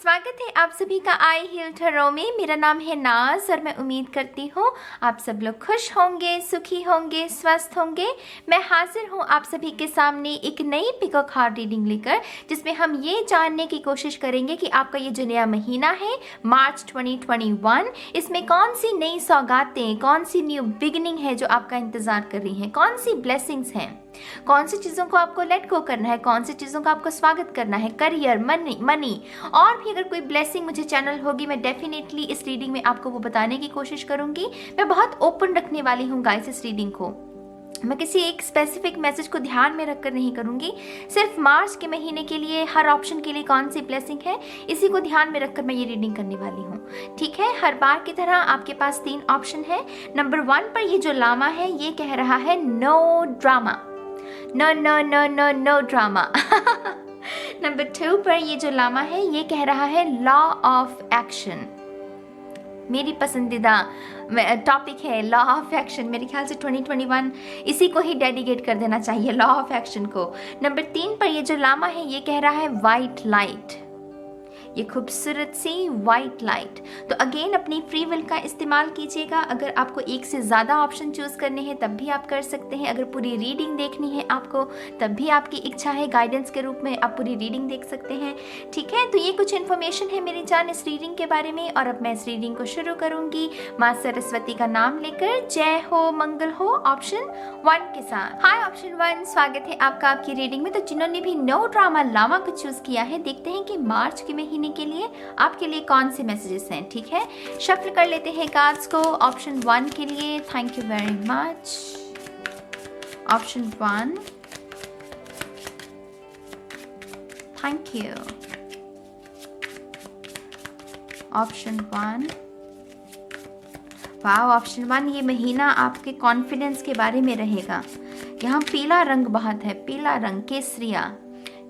स्वागत है आप सभी का आई हील टैरो में। मेरा नाम है नाज और मैं उम्मीद करती हूँ आप सब लोग खुश होंगे, सुखी होंगे, स्वस्थ होंगे। मैं हाजिर हूँ आप सभी के सामने एक नई पिकॉक कार्ड रीडिंग लेकर, जिसमें हम ये जानने की कोशिश करेंगे कि आपका ये जो नया महीना है मार्च 2021, इसमें कौन सी नई सौगातें, कौन सी न्यू बिगिनिंग है जो आपका इंतजार कर रही हैं, कौन सी ब्लेसिंग्स हैं, कौन सी चीज़ों को आपको लेट गो करना है, कौन सी चीज़ों का आपको स्वागत करना है, करियर, मनी और भी अगर कोई ब्लेसिंग मुझे चैनल होगी मैं डेफिनेटली इस रीडिंग में आपको वो बताने की कोशिश करूंगी। मैं बहुत ओपन रखने वाली हूँ गाइस इस रीडिंग को। मैं किसी एक स्पेसिफिक मैसेज को ध्यान में रखकर नहीं करूंगी, सिर्फ मार्च के महीने के लिए हर ऑप्शन के लिए कौन सी ब्लेसिंग है इसी को ध्यान में रखकर मैं ये रीडिंग करने वाली हूँ। ठीक है, हर बार की तरह आपके पास 3 ऑप्शन है। नंबर 1 पर ये जो लामा है ये कह रहा है no drama, no no no no no drama. Number 2 पर ये जो लामा है ये कह रहा है लॉ ऑफ एक्शन। मेरी पसंदीदा टॉपिक है लॉ ऑफ एक्शन। मेरे ख्याल से 2021 इसी को ही डेडिकेट कर देना चाहिए, लॉ ऑफ एक्शन को। नंबर 3 पर ये जो लामा है ये कह रहा है वाइट लाइट, ये खूबसूरत सी वाइट लाइट। तो अगेन अपनी फ्री विल का इस्तेमाल कीजिएगा। अगर आपको एक से ज़्यादा ऑप्शन चूज़ करने हैं तब भी आप कर सकते हैं। अगर पूरी रीडिंग देखनी है आपको तब भी आपकी इच्छा है, गाइडेंस के रूप में आप पूरी रीडिंग देख सकते हैं। ठीक है, तो ये कुछ इन्फॉर्मेशन है मेरी जान इस रीडिंग के बारे में। और अब मैं इस रीडिंग को शुरू करूंगी माँ सरस्वती का नाम लेकर। जय हो मंगल हो ऑप्शन 1 के साथ। हाय ऑप्शन 1, स्वागत है आपका आपकी रीडिंग में। तो जिन्होंने भी नो ड्रामा लामा को चूज़ किया है, देखते हैं कि मार्च के महीने के लिए आपके लिए कौन से मैसेजेस हैं। ठीक है, शफल कर लेते हैं कार्ड्स को ऑप्शन 1 के लिए। Thank you very much option 1, thank you option 1। वाह ऑप्शन 1, ये महीना आपके कॉन्फिडेंस के बारे में रहेगा। यहाँ पीला रंग बहुत है, पीला रंग, केसरिया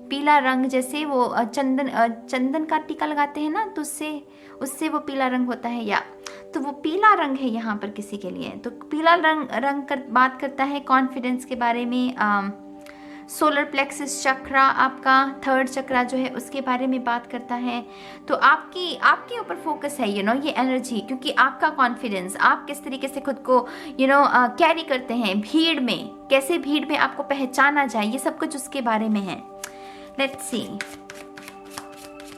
पीला रंग, जैसे वो चंदन का टीका लगाते हैं ना, तो उससे वो पीला रंग होता है, या तो वो पीला रंग है यहाँ पर किसी के लिए। तो पीला रंग बात करता है कॉन्फिडेंस के बारे में। सोलर प्लेक्सिस चक्रा, आपका 3rd चक्रा जो है उसके बारे में बात करता है। तो आपके ऊपर फोकस है ये एनर्जी, क्योंकि आपका कॉन्फिडेंस, आप किस तरीके से खुद को कैरी करते हैं भीड़ में, कैसे भीड़ में आपको पहचाना जाए, ये सब कुछ उसके बारे में है। Let's see.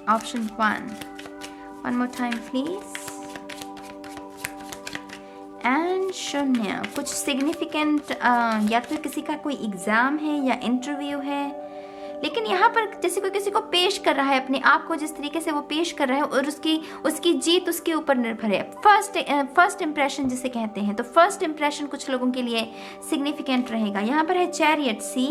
Option 1. One more time, please. And शून्य, कुछ सिग्निफिकेंट, या तो किसी का कोई एग्जाम है या इंटरव्यू है, लेकिन यहाँ पर जैसे कोई किसी को पेश कर रहा है, अपने आप को जिस तरीके से वो पेश कर रहा है और उसकी जीत उसके ऊपर निर्भर है। फर्स्ट इंप्रेशन जिसे कहते हैं, तो फर्स्ट इंप्रेशन कुछ लोगों के लिए सिग्निफिकेंट रहेगा। यहाँ पर है चैरियट, सी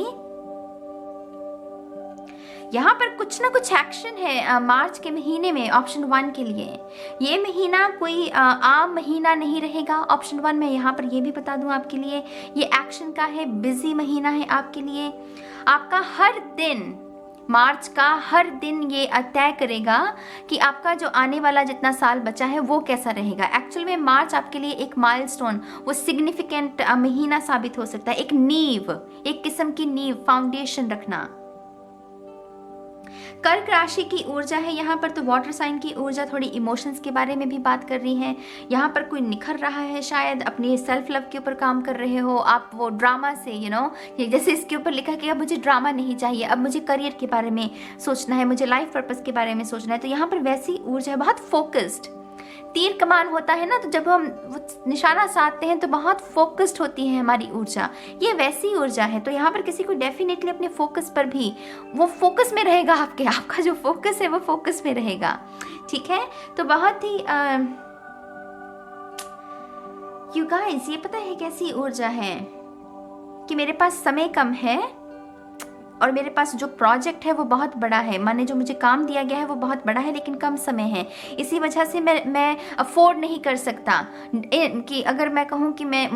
यहाँ पर कुछ ना कुछ एक्शन है मार्च के महीने में ऑप्शन 1 के लिए। ये महीना कोई आम महीना नहीं रहेगा ऑप्शन 1 में, यहाँ पर ये भी बता दूं आपके लिए, ये एक्शन का है, बिजी महीना है आपके लिए। आपका हर दिन, मार्च का हर दिन ये तय करेगा कि आपका जो आने वाला जितना साल बचा है वो कैसा रहेगा। एक्चुअल में मार्च आपके लिए एक माइलस्टोन, वो सिग्निफिकेंट महीना साबित हो सकता है। एक नींव, एक किस्म की नींव, फाउंडेशन रखना। कर्क राशि की ऊर्जा है यहाँ पर, तो वाटर साइन की ऊर्जा थोड़ी इमोशंस के बारे में भी बात कर रही है। यहाँ पर कोई निखर रहा है, शायद अपने सेल्फ लव के ऊपर काम कर रहे हो आप, वो ड्रामा से जैसे इसके ऊपर लिखा कि अब मुझे ड्रामा नहीं चाहिए, अब मुझे करियर के बारे में सोचना है, मुझे लाइफ पर्पस के बारे में सोचना है। तो यहाँ पर वैसी ऊर्जा है, बहुत फोकस्ड। तीर कमान होता है ना, तो जब हम निशाना साधते हैं तो बहुत फोकस्ड होती है हमारी ऊर्जा, ये वैसी ऊर्जा है। तो यहाँ पर किसी को डेफिनेटली अपने फोकस पर भी, वो फोकस में रहेगा, आपका जो फोकस है वो फोकस में रहेगा। ठीक है, तो बहुत ही यू गाइस, ये पता है कैसी ऊर्जा है कि मेरे पास समय कम है और मेरे पास जो प्रोजेक्ट है वो बहुत बड़ा है, माने जो मुझे काम दिया गया है वो बहुत बड़ा है लेकिन कम समय है। इसी वजह से मैं अफोर्ड नहीं कर सकता कि अगर मैं कहूँ कि मैं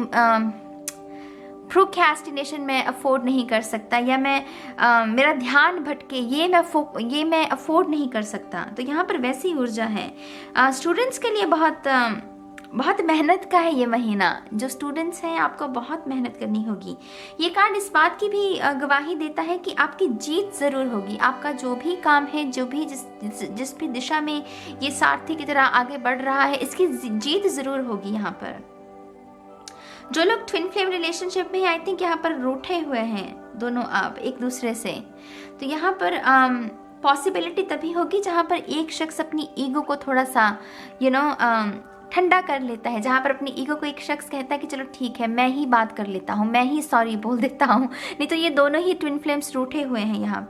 प्रोक्रेस्टिनेशन में अफोर्ड नहीं कर सकता, या मेरा ध्यान भटके, ये मैं अफोर्ड नहीं कर सकता। तो यहाँ पर वैसी ऊर्जा है। स्टूडेंट्स के लिए बहुत बहुत मेहनत का है ये महीना। जो स्टूडेंट्स हैं आपको बहुत मेहनत करनी होगी। ये कार्ड इस बात की भी गवाही देता है कि आपकी जीत ज़रूर होगी। आपका जो भी काम है, जो भी जिस भी दिशा में ये सारथी की तरह आगे बढ़ रहा है, इसकी जीत ज़रूर होगी। यहाँ पर जो लोग ट्विन फ्लेम रिलेशनशिप में, आई थिंक यहाँ पर रूठे हुए हैं दोनों आप एक दूसरे से, तो यहाँ पर पॉसिबिलिटी तभी होगी जहाँ पर एक शख्स अपनी ईगो को थोड़ा सा ठंडा कर लेता है, जहाँ पर अपनी ईगो को एक शख्स कहता है कि चलो ठीक है, मैं ही बात कर लेता हूँ, मैं ही सॉरी बोल देता हूँ। नहीं तो ये दोनों ही ट्विन फ्लेम्स रूठे हुए हैं। यहाँ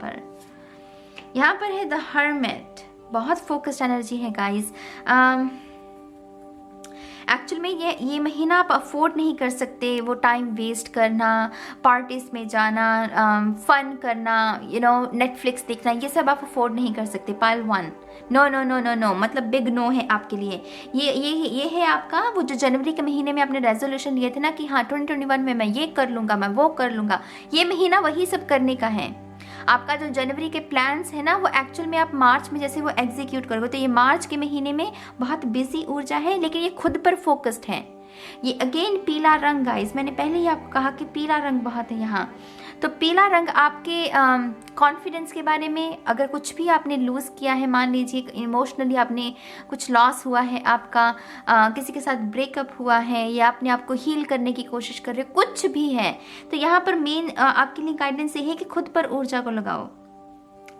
पर है द हर्मिट। बहुत फोकस्ड एनर्जी है गाइस। एक्चुअल में ये महीना आप अफोर्ड नहीं कर सकते वो टाइम वेस्ट करना, पार्टीज में जाना, फन करना, नेटफ्लिक्स देखना, ये सब आप अफोर्ड नहीं कर सकते। Pile 1, no no no no no, मतलब बिग नो है आपके लिए। ये है आपका वो जो जनवरी के महीने में आपने रेजोल्यूशन लिए थे ना कि हाँ 2021 में मैं ये कर लूँगा, मैं वो कर लूँगा, ये महीना वही सब करने का है। आपका जो जनवरी के प्लान्स है ना, वो एक्चुअल में आप मार्च में जैसे वो एग्जीक्यूट करोगे। तो ये मार्च के महीने में बहुत बिजी ऊर्जा है, लेकिन ये खुद पर फोकस्ड है। ये अगेन पीला रंग गाइस, मैंने पहले ही आपको कहा कि पीला रंग बहुत है यहाँ। तो पीला रंग आपके कॉन्फिडेंस के बारे में, अगर कुछ भी आपने लूज़ किया है, मान लीजिए इमोशनली आपने कुछ लॉस हुआ है, आपका किसी के साथ ब्रेकअप हुआ है, या अपने आप को हील करने की कोशिश कर रहे हो, कुछ भी है, तो यहाँ पर मेन आपके लिए गाइडेंस ये है कि खुद पर ऊर्जा को लगाओ।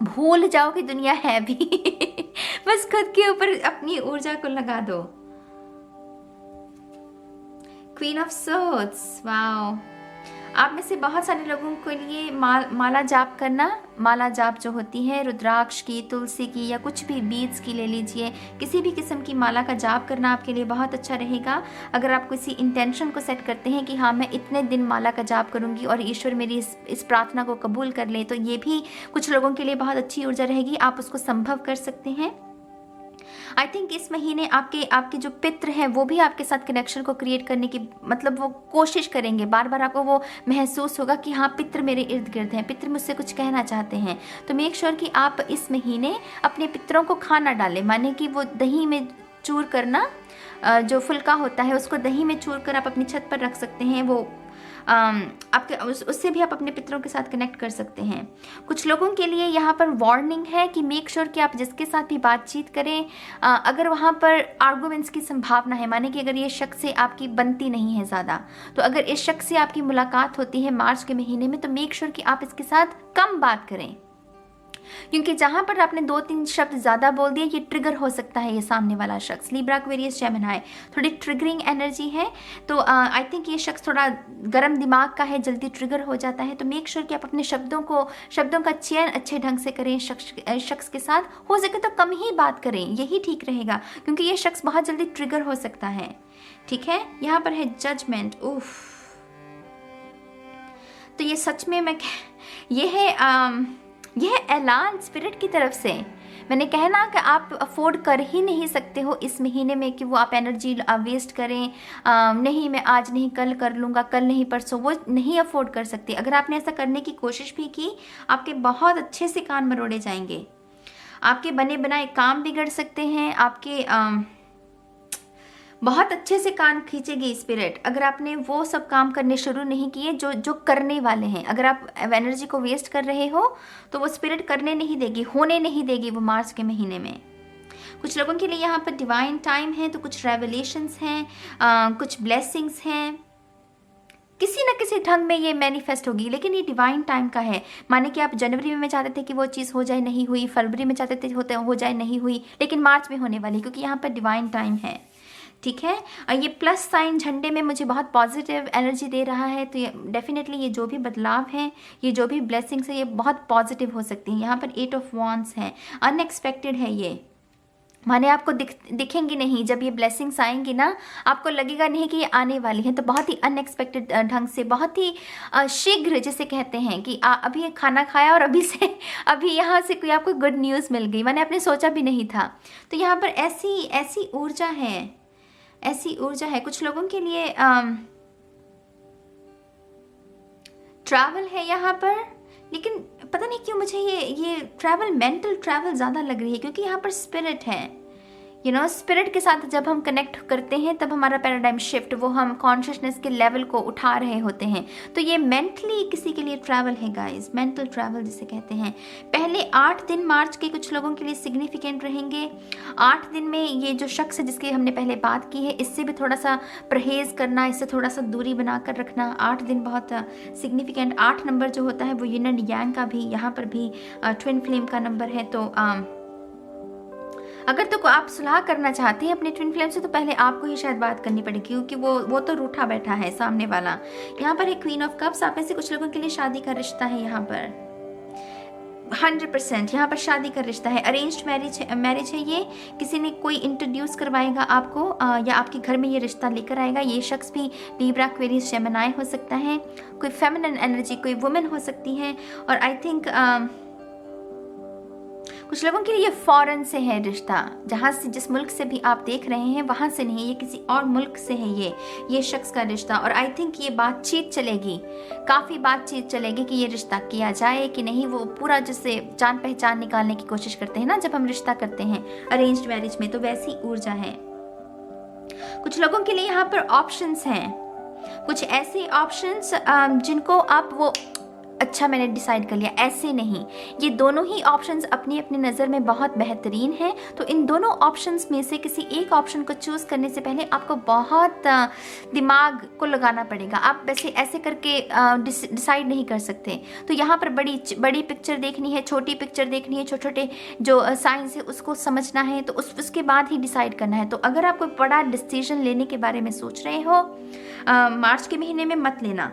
भूल जाओ कि दुनिया है भी बस खुद के ऊपर अपनी ऊर्जा को लगा दो। Queen of swords, wow. आप में से बहुत सारे लोगों के लिए माला जाप करना, माला जाप जो होती है रुद्राक्ष की, तुलसी की, या कुछ भी बीड्स की ले लीजिए, किसी भी किस्म की माला का जाप करना आपके लिए बहुत अच्छा रहेगा। अगर आप किसी इंटेंशन को सेट करते हैं कि हाँ मैं इतने दिन माला का जाप करूंगी और ईश्वर मेरी इस प्रार्थना को कबूल कर ले, तो ये भी कुछ लोगों के लिए बहुत अच्छी ऊर्जा रहेगी। आप उसको संभव कर सकते हैं। आई थिंक इस महीने आपके जो पितृ हैं वो भी आपके साथ कनेक्शन को क्रिएट करने की मतलब वो कोशिश करेंगे। बार बार आपको वो महसूस होगा कि हाँ पितृ मेरे इर्द गिर्द हैं, पितृ मुझसे कुछ कहना चाहते हैं। तो मेक श्योर कि आप इस महीने अपने पितरों को खाना डालें, माने कि वो दही में चूर करना, जो फुल्का होता है उसको दही में चूर कर आप अपनी छत पर रख सकते हैं। वो आपके उससे भी आप अपने पितरों के साथ कनेक्ट कर सकते हैं। कुछ लोगों के लिए यहाँ पर वार्निंग है कि मेक श्योर कि आप जिसके साथ भी बातचीत करें, अगर वहाँ पर आर्गुमेंट्स की संभावना है, माने कि अगर ये शख्स से आपकी बनती नहीं है ज़्यादा, तो अगर इस शख्स से आपकी मुलाकात होती है मार्च के महीने में, तो मेक श्योर कि आप इसके साथ कम बात करें, क्योंकि जहां पर आपने 2-3 शब्द ज़्यादा बोल दिए, ये ट्रिगर हो सकता है। ये सामने वाला शख्स लिब्रा, एक्वेरियस, जेमिनी, थोड़ी ट्रिगरिंग एनर्जी है। तो आई थिंक ये शख्स थोड़ा गर्म दिमाग का है, जल्दी ट्रिगर हो जाता है। तो मेक श्योर कि आप अपने शब्दों का चयन अच्छे ढंग से करें। शख्स के साथ हो सके तो कम ही बात करें, यही ठीक रहेगा, क्योंकि ये शख्स बहुत जल्दी ट्रिगर हो सकता है। ठीक है, यहाँ पर है जजमेंट। उफ, तो ये सच में यह ऐलान स्पिरिट की तरफ से, मैंने कहा ना कि आप अफोर्ड कर ही नहीं सकते हो इस महीने में कि वो आप एनर्जी वेस्ट करें। नहीं मैं आज नहीं कल कर लूँगा, कल नहीं परसों, वो नहीं अफोर्ड कर सकते। अगर आपने ऐसा करने की कोशिश भी की, आपके बहुत अच्छे से कान मरोड़े जाएंगे, आपके बने बनाए काम बिगड़ सकते हैं, आपके बहुत अच्छे से कान खींचेगी स्पिरिट अगर आपने वो सब काम करने शुरू नहीं किए जो करने वाले हैं। अगर आप एनर्जी को वेस्ट कर रहे हो तो वो स्पिरिट करने नहीं देगी, होने नहीं देगी वो मार्च के महीने में। कुछ लोगों के लिए यहाँ पर डिवाइन टाइम है, तो कुछ रेवलेशंस हैं, कुछ ब्लेसिंग्स हैं, किसी न किसी ढंग में ये मैनिफेस्ट होगी। लेकिन ये डिवाइन टाइम का है, माने कि आप जनवरी में चाहते थे कि वो चीज़ हो जाए, नहीं हुई, फरवरी में चाहते थे हो जाए, नहीं हुई, लेकिन मार्च में होने वाली, क्योंकि यहाँ पर डिवाइन टाइम है। ठीक है, ये प्लस साइन झंडे में मुझे बहुत पॉजिटिव एनर्जी दे रहा है। तो ये डेफिनेटली ये जो भी बदलाव है, ये जो भी ब्लेसिंग्स है, ये बहुत पॉजिटिव हो सकती हैं। यहाँ पर 8 ऑफ वॉन्ड्स है, अनएक्सपेक्टेड है ये, माने आपको दिखेंगी नहीं। जब ये ब्लेसिंग्स आएंगी ना, आपको लगेगा नहीं कि ये आने वाली हैं, तो बहुत ही अनएक्सपेक्टेड ढंग से, बहुत ही शीघ्र, जिसे कहते हैं कि अभी खाना खाया और अभी यहाँ से कोई आपको गुड न्यूज़ मिल गई, मैंने आपने सोचा भी नहीं था। तो यहाँ पर ऐसी ऊर्जा है, ऐसी ऊर्जा है। कुछ लोगों के लिए ट्रैवल है यहाँ पर, लेकिन पता नहीं क्यों मुझे ये ट्रैवल, मेंटल ट्रैवल ज़्यादा लग रही है, क्योंकि यहाँ पर स्पिरिट है, स्पिरिट के साथ जब हम कनेक्ट करते हैं तब हमारा पैराडाइम शिफ्ट, वो हम कॉन्शियसनेस के लेवल को उठा रहे होते हैं। तो ये मेंटली किसी के लिए ट्रैवल है गाइस, मेंटल ट्रैवल जिसे कहते हैं। पहले 8 दिन मार्च के कुछ लोगों के लिए सिग्निफिकेंट रहेंगे। 8 दिन में ये जो शख्स है जिसकी हमने पहले बात की है, इससे भी थोड़ा सा परहेज करना, इससे थोड़ा सा दूरी बनाकर रखना। 8 दिन बहुत सिग्निफिकेंट। 8 नंबर जो होता है वो यिन एंड यांग का भी, यहाँ पर भी ट्विन फ्लेम का नंबर है। तो अगर तो आप सुलह करना चाहते हैं अपने ट्विन फ्लेम से तो पहले आपको ही शायद बात करनी पड़ेगी, क्योंकि वो तो रूठा बैठा है सामने वाला। यहाँ पर एक क्वीन ऑफ कप्स, आप में से कुछ लोगों के लिए शादी का रिश्ता है। यहाँ पर 100% यहाँ पर शादी का रिश्ता है। अरेंज्ड मैरिज है ये। किसी ने कोई इंट्रोड्यूस करवाएगा आपको या आपके घर में ये रिश्ता लेकर आएगा। ये शख्स भी लिब्रा, एक्वेरियस, जेमिनी हो सकता है। कोई फेमिनिन एनर्जी, कोई वुमेन हो सकती है। और आई थिंक कुछ लोगों के लिए ये फॉरेन से है रिश्ता, जहाँ से, जिस मुल्क से भी आप देख रहे हैं वहाँ से नहीं, ये किसी और मुल्क से है ये शख्स का रिश्ता। और आई थिंक ये बातचीत चलेगी, काफ़ी बातचीत चलेगी कि ये रिश्ता किया जाए कि नहीं। वो पूरा जैसे जान पहचान निकालने की कोशिश करते हैं ना जब हम रिश्ता करते हैं अरेंज्ड मैरिज में, तो वैसी ऊर्जा है। कुछ लोगों के लिए यहाँ पर ऑप्शंस हैं, कुछ ऐसे ऑप्शंस जिनको आप वो अच्छा मैंने डिसाइड कर लिया, ऐसे नहीं। ये दोनों ही ऑप्शंस अपनी अपनी नज़र में बहुत बेहतरीन हैं। तो इन दोनों ऑप्शंस में से किसी एक ऑप्शन को चूज़ करने से पहले आपको बहुत दिमाग को लगाना पड़ेगा। आप वैसे ऐसे करके डिसाइड नहीं कर सकते। तो यहाँ पर बड़ी पिक्चर देखनी है, छोटी पिक्चर देखनी है, छोटे छोटे जो साइंस है उसको समझना है, तो उसके बाद ही डिसाइड करना है। तो अगर आप कोई बड़ा डिसीजन लेने के बारे में सोच रहे हो, मार्च के महीने में मत लेना।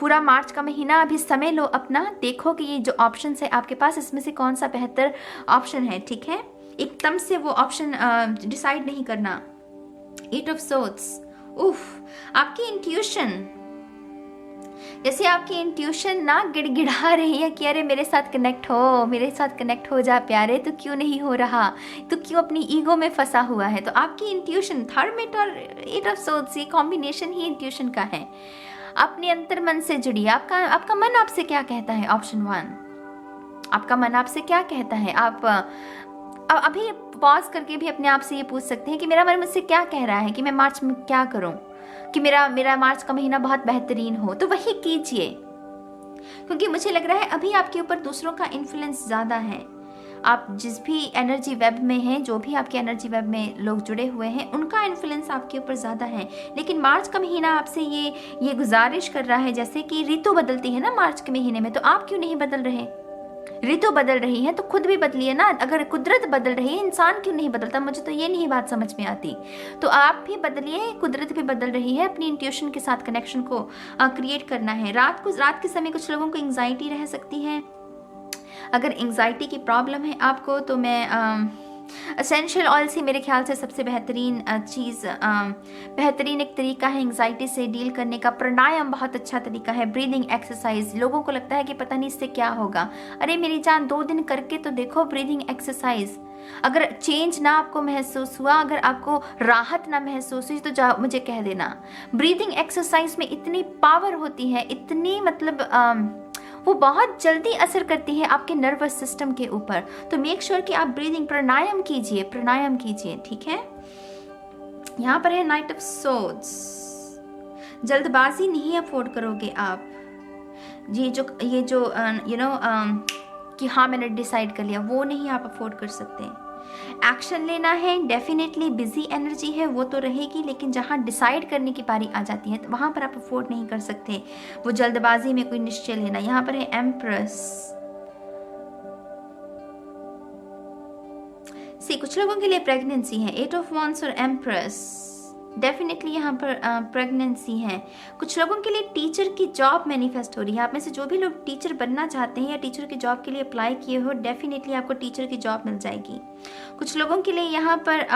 पूरा मार्च का महीना अभी समय लो अपना, देखो कि ये जो ऑप्शन है आपके पास, इसमें से कौन सा बेहतर ऑप्शन है। ठीक है, एकदम से वो ऑप्शन डिसाइड नहीं करना। 8 ऑफ सोर्ड्स, आपकी इंट्यूशन, जैसे आपकी इंट्यूशन ना गिड़गिड़ा रही है कि अरे मेरे साथ कनेक्ट हो जा प्यारे, तो क्यों नहीं हो रहा, तो क्यों अपनी ईगो में फंसा हुआ है। तो आपकी इंट्यूशन, थर्मेट और 8 ऑफ सोर्ड्स, ये कॉम्बिनेशन ही इंट्यूशन का है। अपने अंतर मन से जुड़िए। आपका मन आपसे क्या कहता है? ऑप्शन 1, आपका मन आपसे क्या कहता है? आप अभी पॉज करके भी अपने आप से ये पूछ सकते हैं कि मेरा मन मुझसे क्या कह रहा है कि मैं मार्च में क्या करूं कि मेरा मार्च का महीना बहुत बेहतरीन हो। तो वही कीजिए, क्योंकि मुझे लग रहा है अभी आपके ऊपर दूसरों का इन्फ्लुएंस ज़्यादा है। आप जिस भी एनर्जी वेब में हैं, जो भी आपके एनर्जी वेब में लोग जुड़े हुए हैं, उनका इन्फ्लुएंस आपके ऊपर ज़्यादा है। लेकिन मार्च का महीना आपसे ये गुजारिश कर रहा है, जैसे कि ऋतु बदलती है ना मार्च के महीने में, तो आप क्यों नहीं बदल रहे? ऋतु बदल रही है तो खुद भी बदलिए ना। अगर कुदरत बदल रही है, इंसान क्यों नहीं बदलता? मुझे तो ये नहीं बात समझ में आती। तो आप भी बदलिए, कुदरत भी बदल रही है। अपनी इंट्यूशन के साथ कनेक्शन को क्रिएट करना है। रात के समय कुछ लोगों को एंग्जाइटी रह सकती है। अगर एंग्जाइटी की प्रॉब्लम है आपको, तो मैं एसेंशियल ऑयल से मेरे ख्याल से सबसे बेहतरीन चीज़, बेहतरीन एक तरीका है एंग्जाइटी से डील करने का। प्राणायाम बहुत अच्छा तरीका है। ब्रीदिंग एक्सरसाइज, लोगों को लगता है कि पता नहीं इससे क्या होगा। अरे मेरी जान, 2 दिन करके तो देखो ब्रीदिंग एक्सरसाइज। अगर चेंज ना आपको महसूस हुआ, अगर आपको राहत ना महसूस हुई, तो जाओ मुझे कह देना। ब्रीदिंग एक्सरसाइज में इतनी पावर होती है, इतनी मतलब वो बहुत जल्दी असर करती है आपके नर्वस सिस्टम के ऊपर। तो मेक श्योर कि आप ब्रीदिंग प्राणायाम कीजिए। ठीक है, यहाँ पर है नाइट ऑफ सोर्ड्स। जल्दबाजी नहीं अफोर्ड करोगे आप। ये जो कि हाँ मैंने डिसाइड कर लिया, वो नहीं आप अफोर्ड कर सकते। एक्शन लेना है, डेफिनेटली बिजी एनर्जी है वो तो रहेगी, लेकिन जहाँ डिसाइड करने की बारी आ जाती है तो वहाँ पर आप अफोर्ड नहीं कर सकते वो जल्दबाजी में कोई निश्चय लेना। यहाँ पर है एम्प्रेस। कुछ लोगों के लिए प्रेगनेंसी है। 8 ऑफ वांड्स और एम्प्रेस, डेफिनेटली यहाँ पर प्रेगनेंसी है। कुछ लोगों के लिए टीचर की जॉब मैनिफेस्ट हो रही है। आप में से जो भी लोग टीचर बनना चाहते हैं या टीचर की जॉब के लिए अप्लाई किए हो, डेफिनेटली आपको टीचर की जॉब मिल जाएगी। कुछ लोगों के लिए यहाँ पर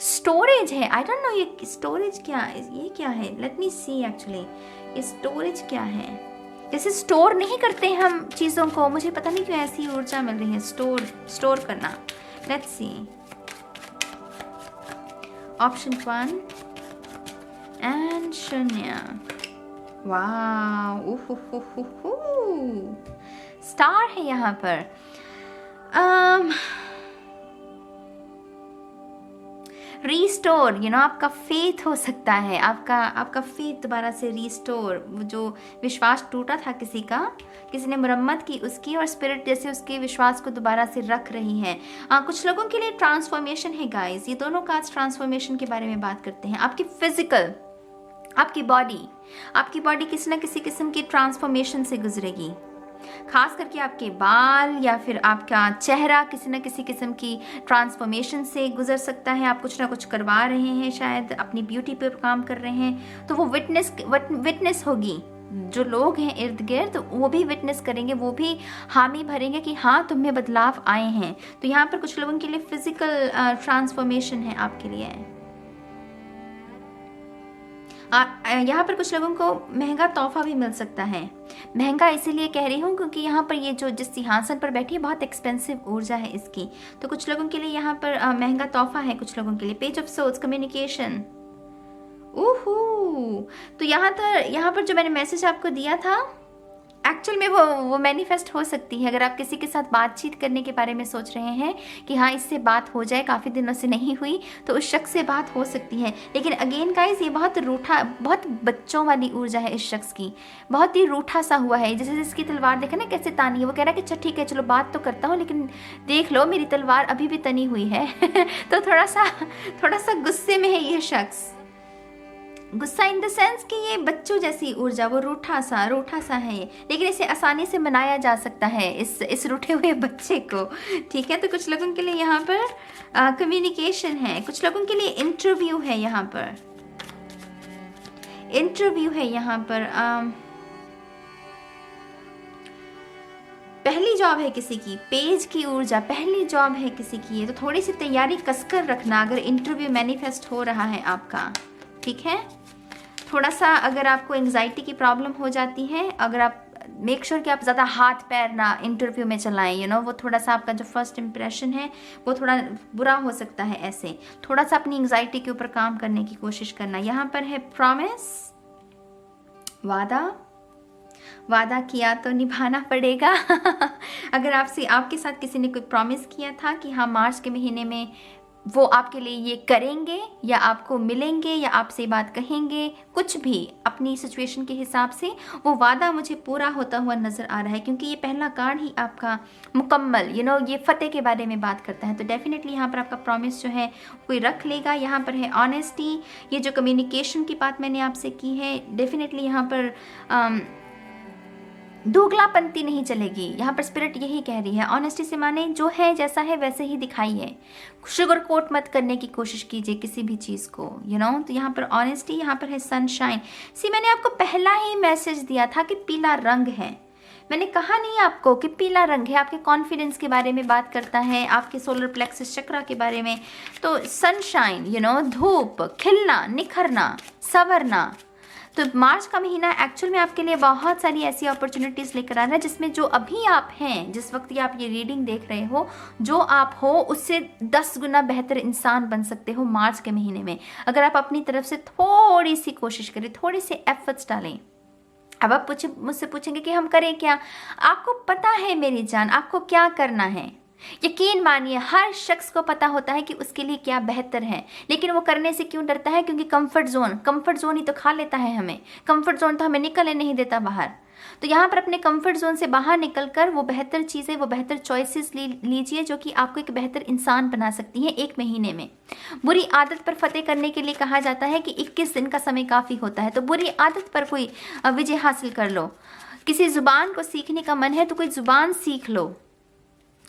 स्टोरेज है। आई डोंट नो ये स्टोरेज क्या है, ये क्या है? लेट मी सी एक्चुअली ये स्टोरेज क्या है। जैसे स्टोर नहीं करते हम चीज़ों को, मुझे पता नहीं क्यों ऐसी ऊर्जा मिल रही है। स्टोर करना। Let's see. ऑप्शन 1 एंड शून्य। वाओ, स्टार है यहाँ पर। रीस्टोर, आपका फेथ हो सकता है, आपका फेथ दोबारा से रीस्टोर, जो विश्वास टूटा था किसी ने मुरम्मत की उसकी, और स्पिरिट जैसे उसके विश्वास को दोबारा से रख रही है। कुछ लोगों के लिए ट्रांसफॉर्मेशन है गाइस। ये दोनों कार्ड्स ट्रांसफॉर्मेशन के बारे में बात करते हैं। आपकी फिजिकल, आपकी बॉडी किसी न किसी किस्म की ट्रांसफॉर्मेशन से गुजरेगी, खास करके आपके बाल या फिर आपका चेहरा किसी न किसी किस्म की ट्रांसफॉर्मेशन से गुजर सकता है। आप कुछ ना कुछ करवा रहे हैं, शायद अपनी ब्यूटी पर काम कर रहे हैं, तो वो विटनेस होगी। जो लोग हैं इर्द गिर्द वो भी विटनेस करेंगे, वो भी हामी भरेंगे कि हाँ तुम में बदलाव आए हैं। तो यहाँ पर कुछ लोगों के लिए फिजिकल ट्रांसफॉर्मेशन है आपके लिए। यहाँ पर कुछ लोगों को महंगा तोहफा भी मिल सकता है। महंगा इसीलिए कह रही हूँ क्योंकि यहाँ पर ये जो जिस सिंहासन पर बैठी है बहुत एक्सपेंसिव ऊर्जा है इसकी, तो कुछ लोगों के लिए यहाँ पर महंगा तोहफा है। कुछ लोगों के लिए पेज ऑफ सोर्ड्स, कम्युनिकेशन। ओहो, तो यहाँ पर जो मैंने मैसेज आपको दिया था एक्चुअल में वो मैनिफेस्ट हो सकती है। अगर आप किसी के साथ बातचीत करने के बारे में सोच रहे हैं कि हाँ इससे बात हो जाए, काफ़ी दिनों से नहीं हुई, तो उस शख्स से बात हो सकती है। लेकिन अगेन गाइस, ये बहुत रूठा, बहुत बच्चों वाली ऊर्जा है इस शख्स की, बहुत ही रूठा सा हुआ है। जैसे जिसकी तलवार देखा ना कैसे तानी है, वो कह रहा है कि अच्छा ठीक है चलो बात तो करता हूँ, लेकिन देख लो मेरी तलवार अभी भी तनी हुई है। तो थोड़ा सा गुस्से में है ये शख्स। गुस्सा इन द सेंस कि ये बच्चों जैसी ऊर्जा, वो रूठा सा है, लेकिन इसे आसानी से मनाया जा सकता है इस रूठे हुए बच्चे को। ठीक है, तो कुछ लोगों के लिए यहाँ पर कम्युनिकेशन है, कुछ लोगों के लिए इंटरव्यू है यहाँ पर, पहली जॉब है किसी की, पेज की ऊर्जा, पहली जॉब है किसी की है, तो थोड़ी सी तैयारी कसकर रखना अगर इंटरव्यू मैनिफेस्ट हो रहा है आपका। ठीक है, थोड़ा सा अगर आपको एंजाइटी की प्रॉब्लम हो जाती है, अगर आप मेक श्योर कि आप ज़्यादा हाथ पैर ना इंटरव्यू में चलाएं, वो थोड़ा सा आपका जो फर्स्ट इंप्रेशन है वो थोड़ा बुरा हो सकता है। ऐसे थोड़ा सा अपनी एंजाइटी के ऊपर काम करने की कोशिश करना। यहाँ पर है प्रॉमिस, वादा किया तो निभाना पड़ेगा। अगर आपके साथ किसी ने कोई प्रॉमिस किया था कि हाँ मार्च के महीने में वो आपके लिए ये करेंगे या आपको मिलेंगे या आपसे बात कहेंगे, कुछ भी अपनी सिचुएशन के हिसाब से, वो वादा मुझे पूरा होता हुआ नज़र आ रहा है, क्योंकि ये पहला कार्ड ही आपका मुकम्मल ये फतेह के बारे में बात करता है। तो डेफिनेटली यहाँ पर आपका प्रॉमिस जो है कोई रख लेगा। यहाँ पर है ऑनेस्टी, ये जो कम्युनिकेशन की बात मैंने आपसे की है, डेफिनेटली यहाँ पर दोगलापंती नहीं चलेगी। यहाँ पर स्पिरिट यही कह रही है, ऑनेस्टी से माने जो है जैसा है वैसे ही दिखाइए, शुगर कोट मत करने की कोशिश कीजिए किसी भी चीज़ को, तो यहाँ पर ऑनेस्टी। यहाँ पर है सनशाइन। मैंने आपको पहला ही मैसेज दिया था कि पीला रंग है, मैंने कहा नहीं आपको कि पीला रंग है, आपके कॉन्फिडेंस के बारे में बात करता है, आपके सोलर प्लेक्सस चक्रा के बारे में। तो सनशाइन, धूप, खिलना, निखरना, संवरना। तो मार्च का महीना एक्चुअल में आपके लिए बहुत सारी ऐसी अपॉर्चुनिटीज़ लेकर आ रहा है, जिसमें जो अभी आप हैं, जिस वक्त ये आप ये रीडिंग देख रहे हो, जो आप हो उससे 10 गुना बेहतर इंसान बन सकते हो मार्च के महीने में, अगर आप अपनी तरफ से थोड़ी सी कोशिश करें, थोड़े से एफर्ट्स डालें। अब आप मुझसे पूछेंगे कि हम करें क्या? आपको पता है मेरी जान, आपको क्या करना है। यकीन मानिए हर शख्स को पता होता है कि उसके लिए क्या बेहतर है, लेकिन वो करने से क्यों डरता है? क्योंकि कंफर्ट जोन ही तो खा लेता है हमें, कंफर्ट जोन तो हमें निकलने नहीं देता बाहर। तो यहाँ पर अपने कंफर्ट जोन से बाहर निकलकर वो बेहतर चीज़ें, वो बेहतर चॉइसेस लीजिए जो कि आपको एक बेहतर इंसान बना सकती हैं एक महीने में। बुरी आदत पर फतेह करने के लिए कहा जाता है कि 21 दिन का समय काफ़ी होता है, तो बुरी आदत पर कोई विजय हासिल कर लो। किसी ज़ुबान को सीखने का मन है तो कोई ज़ुबान सीख लो,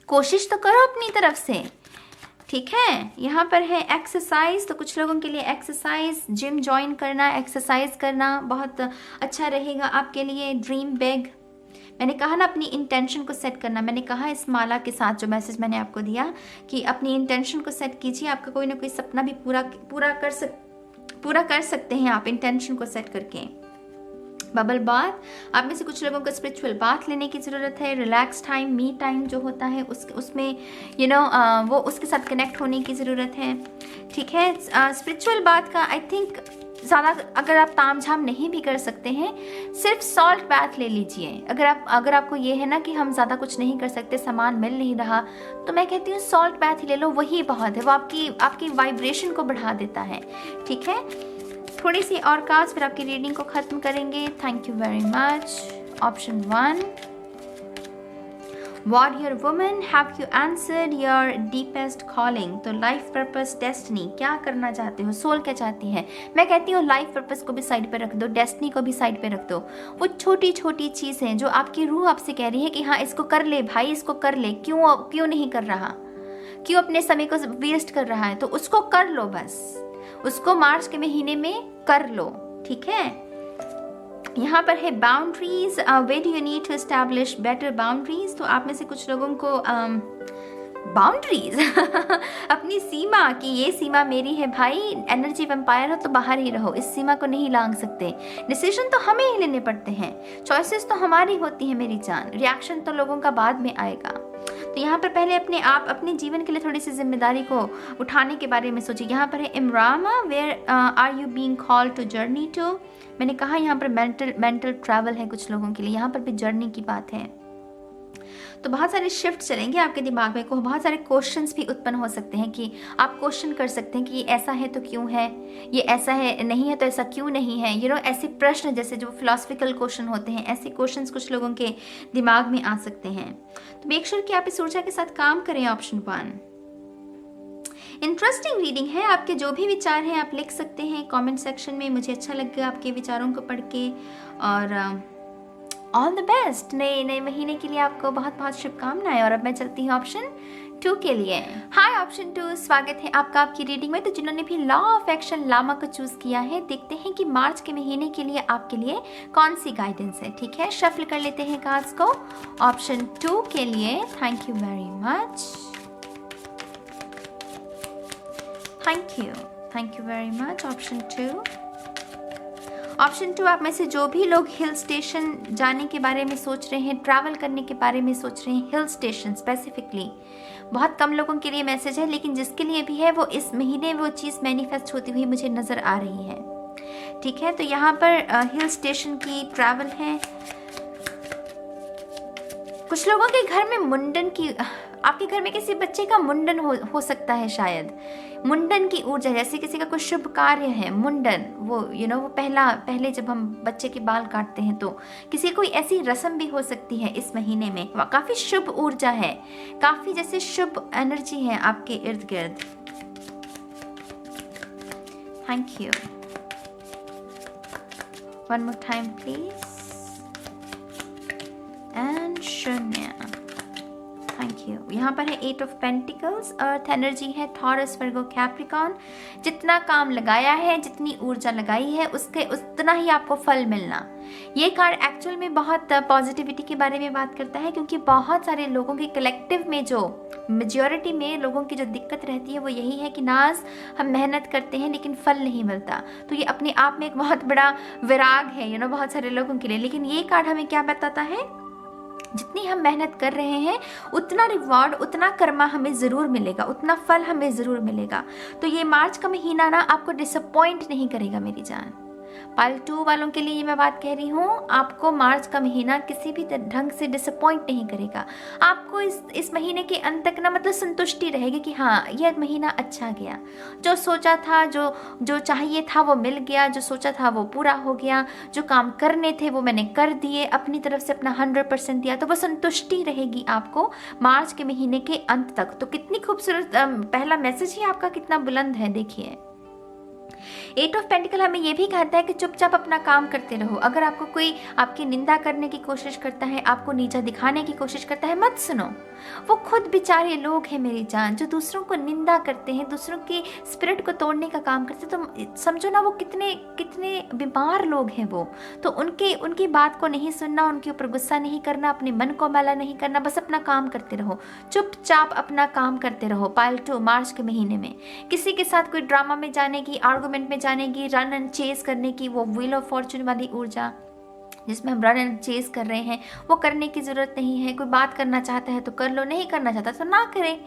कोशिश तो करो अपनी तरफ से। ठीक है, यहाँ पर है एक्सरसाइज, तो कुछ लोगों के लिए एक्सरसाइज, जिम ज्वाइन करना, एक्सरसाइज करना बहुत अच्छा रहेगा आपके लिए। ड्रीम बिग, मैंने कहा ना अपनी इंटेंशन को सेट करना, मैंने कहा इस माला के साथ जो मैसेज मैंने आपको दिया कि अपनी इंटेंशन को सेट कीजिए, आपका कोई ना कोई सपना भी पूरा कर सकते हैं आप इंटेंशन को सेट करके। बबल बाथ, आप में से कुछ लोगों को स्पिरिचुअल बाथ लेने की ज़रूरत है। रिलैक्स टाइम, मी टाइम जो होता है उसमें वो उसके साथ कनेक्ट होने की ज़रूरत है। ठीक है, स्पिरिचुअल बाथ का आई थिंक ज़्यादा अगर आप तामझाम नहीं भी कर सकते हैं, सिर्फ सॉल्ट बाथ ले लीजिए। अगर आपको ये है ना कि हम ज़्यादा कुछ नहीं कर सकते, सामान मिल नहीं रहा, तो मैं कहती हूँ सॉल्ट बाथ ही ले लो, वही बहुत है। वो आपकी वाइब्रेशन को बढ़ा देता है। ठीक है, थोड़ी सी और कार्ड्स, फिर आपकी रीडिंग को ख़त्म करेंगे। Thank you very much. Option 1, warrior woman, have you answered your deepest calling? तो लाइफ पर्पस, डेस्टिनी, क्या करना चाहते हो, सोल क्या चाहती है? मैं कहती हूँ लाइफ पर्पस को भी साइड पे रख दो, डेस्टिनी को भी साइड पे रख दो। वो छोटी छोटी चीज़ें जो आपकी रूह आपसे कह रही है कि हाँ इसको कर ले भाई, इसको कर ले, क्यों नहीं कर रहा, क्यों अपने समय को वेस्ट कर रहा है, तो उसको कर लो, बस उसको मार्च के महीने में कर लो। ठीक है, यहाँ पर है boundaries, where do you need to establish better boundaries. तो आप में से कुछ लोगों को बाउंड्रीज अपनी सीमा, कि ये सीमा मेरी है भाई, एनर्जी वैम्पायर हो तो बाहर ही रहो, इस सीमा को नहीं लांघ सकते। डिसीजन तो हमें ही लेने पड़ते हैं, चॉइसेस तो हमारी होती है मेरी जान, रिएक्शन तो लोगों का बाद में आएगा। तो यहाँ पर पहले अपने जीवन के लिए थोड़ी सी जिम्मेदारी को उठाने के बारे में सोचिए। यहाँ पर है इमरामा, where are you being called to journey to. मैंने कहा यहाँ पर मेंटल ट्रैवल है कुछ लोगों के लिए, यहाँ पर भी जर्नी की बात है। तो बहुत सारे शिफ्ट चलेंगे आपके दिमाग में, को बहुत सारे क्वेश्चंस भी उत्पन्न हो सकते हैं कि आप क्वेश्चन कर सकते हैं कि ऐसा है तो क्यों है, ये ऐसा है नहीं है तो ऐसा क्यों नहीं है। ऐसे प्रश्न जैसे जो फिलोसफिकल क्वेश्चन होते हैं, ऐसे क्वेश्चंस कुछ लोगों के दिमाग में आ सकते हैं। तो मेक श्योर कि आप इस ऊर्जा के साथ काम करें। ऑप्शन 1 इंटरेस्टिंग रीडिंग है। आपके जो भी विचार हैं आप लिख सकते हैं कमेंट सेक्शन में, मुझे अच्छा लगेगा आपके विचारों को पढ़ के। और ऑल द बेस्ट, नए महीने के लिए आपको बहुत बहुत शुभकामनाएं। और अब मैं चलती हूँ ऑप्शन 2 के लिए। हाय ऑप्शन 2, स्वागत है आपका आपकी रीडिंग में। तो जिन्होंने भी लॉ ऑफ एक्शन लामा को चूज किया है, देखते हैं कि मार्च के महीने के लिए आपके लिए कौन सी गाइडेंस है। ठीक है, शफल कर लेते हैं कार्ड्स को ऑप्शन 2 के लिए। Thank you very much, thank you very much. Option 2 आप में से जो भी लोग हिल स्टेशन जाने के बारे में सोच रहे हैं, ट्रैवल करने के बारे में सोच रहे हैं, हिल स्टेशन स्पेसिफिकली, बहुत कम लोगों के लिए मैसेज है, लेकिन जिसके लिए भी है वो इस महीने वो चीज़ मैनिफेस्ट होती हुई मुझे नज़र आ रही है। ठीक है, तो यहाँ पर हिल स्टेशन की ट्रैवल है। कुछ लोगों के घर में मुंडन की, आपके घर में किसी बच्चे का मुंडन हो सकता है, शायद मुंडन की ऊर्जा, जैसे किसी का कोई शुभ कार्य है, मुंडन, वो वो पहले जब हम बच्चे के बाल काटते हैं, तो किसी कोई ऐसी रस्म भी हो सकती है इस महीने में। काफी शुभ ऊर्जा है, काफी जैसे शुभ एनर्जी है आपके इर्द गिर्द। Thank you, one more time please, and शून्य। Thank you. यहाँ पर है 8 ऑफ पेंटिकल्स, अर्थ एनर्जी है, थॉरस, वर्गो, कैप्रिकॉन। जितना काम लगाया है, जितनी ऊर्जा लगाई है, उसके उतना ही आपको फल मिलना। ये कार्ड एक्चुअल में बहुत पॉजिटिविटी के बारे में बात करता है, क्योंकि बहुत सारे लोगों के कलेक्टिव में जो मेजॉरिटी में लोगों की जो दिक्कत रहती है वो यही है कि नाज हम मेहनत करते हैं लेकिन फल नहीं मिलता। तो ये अपने आप में एक बहुत बड़ा विराग है बहुत सारे लोगों के लिए। लेकिन ये कार्ड हमें क्या बताता है, जितनी हम मेहनत कर रहे हैं उतना रिवॉर्ड, उतना कर्मा हमें ज़रूर मिलेगा, उतना फल हमें ज़रूर मिलेगा। तो ये मार्च का महीना ना आपको डिसअपॉइंट नहीं करेगा मेरी जान। पाइल 2 वालों के लिए ये मैं बात कह रही हूँ, आपको मार्च का महीना किसी भी ढंग से डिसअपॉइंट नहीं करेगा। आपको इस महीने के अंत तक ना मतलब संतुष्टि रहेगी कि हाँ यह महीना अच्छा गया, जो सोचा था, जो चाहिए था वो मिल गया, जो सोचा था वो पूरा हो गया, जो काम करने थे वो मैंने कर दिए, अपनी तरफ से अपना 100% दिया, तो वो संतुष्टि रहेगी आपको मार्च के महीने के अंत तक। तो कितनी खूबसूरत पहला मैसेज ही आपका कितना बुलंद है, देखिए। 8 ऑफ पेंटिकल हमें यह भी कहता है कि चुपचाप अपना काम करते रहो। अगर आपको कोई आपकी निंदा करने की कोशिश करता है, आपको नीचा दिखाने की कोशिश करता है, मत सुनो। वो खुद बेचारे लोग हैं मेरी जान, जो दूसरों को निंदा करते हैं, दूसरों की स्पिरिट को तोड़ने का काम करते हैं। तो समझो ना वो कितने बीमार लोग हैं वो। तो उनकी बात को नहीं सुनना, उनके ऊपर गुस्सा नहीं करना, अपने मन को मैला नहीं करना, बस अपना काम करते रहो, चुपचाप अपना काम करते रहो। पाइल 2 मार्च के महीने में किसी के साथ कोई ड्रामा में जाने की, आर्गुमेंट में जाने की, रन एंड चेस करने की, वो व्हील ऑफ फॉर्चून वाली ऊर्जा जिसमें हम रन एंड चेस कर रहे हैं, वो करने की ज़रूरत नहीं है। कोई बात करना चाहता है तो कर लो, नहीं करना चाहता तो ना करें।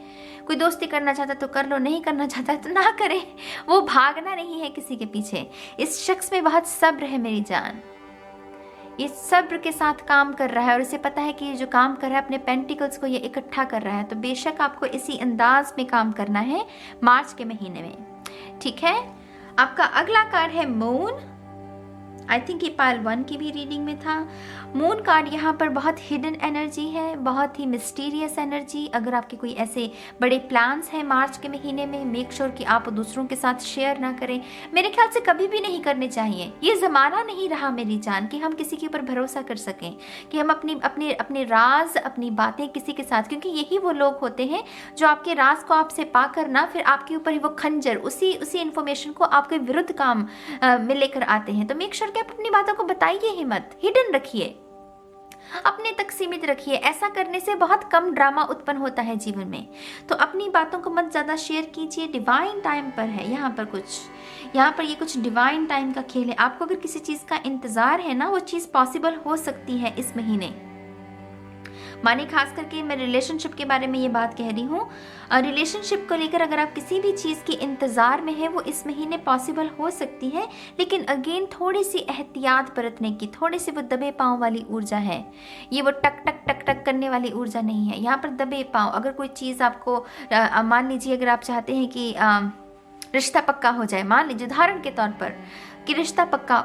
कोई दोस्ती करना चाहता है तो कर लो, नहीं करना चाहता है तो ना करें। वो भागना नहीं है किसी के पीछे। इस शख्स में बहुत सब्र है मेरी जान, ये सब्र के साथ काम कर रहा है और उसे पता है कि ये जो काम कर रहा है अपने पेंटिकल्स को ये इकट्ठा कर रहा है। तो बेशक आपको इसी अंदाज में काम करना है मार्च के महीने में, ठीक है। आपका अगला कार्ड है मून। आई थिंक ये पाइल 1 की भी रीडिंग में था। मून कार्ड यहाँ पर बहुत हिडन एनर्जी है, बहुत ही मिस्टीरियस एनर्जी। अगर आपके कोई ऐसे बड़े प्लान्स हैं मार्च के महीने में, मेक श्योर कि आप दूसरों के साथ शेयर ना करें। मेरे ख्याल से कभी भी नहीं करने चाहिए। ये ज़माना नहीं रहा मेरी जान कि हम किसी के ऊपर भरोसा कर सकें, कि हम अपने राज, अपनी बातें किसी के साथ, क्योंकि यही वो लोग होते हैं जो आपके राज को आपसे पाकर ना फिर आपके ऊपर ही वो खंजर उसी इन्फॉर्मेशन को आपके विरुद्ध काम में लेकर आते हैं। तो मेक श्योर कि आप अपनी बातों को बताइए ही मत, हिडन रखिए, अपने तक सीमित रखिए। ऐसा करने से बहुत कम ड्रामा उत्पन्न होता है जीवन में। तो अपनी बातों को मत ज़्यादा शेयर कीजिए। डिवाइन टाइम पर है यहाँ पर ये कुछ डिवाइन टाइम का खेल है। आपको अगर किसी चीज़ का इंतज़ार है ना, वो चीज़ पॉसिबल हो सकती है इस महीने। माने खास करके मैं रिलेशनशिप के बारे में ये बात कह रही हूँ। रिलेशनशिप को लेकर अगर आप किसी भी चीज़ के इंतज़ार में है, वो इस महीने पॉसिबल हो सकती है, लेकिन अगेन थोड़ी सी एहतियात बरतने की, थोड़ी सी वो दबे पाँव वाली ऊर्जा है। ये वो टक टक टक टक करने वाली ऊर्जा नहीं है। यहाँ पर दबे पाँव, अगर कोई चीज़ आपको मान लीजिए अगर आप चाहते हैं कि रिश्ता पक्का हो जाए, मान लीजिए उदाहरण के तौर पर कि रिश्ता पक्का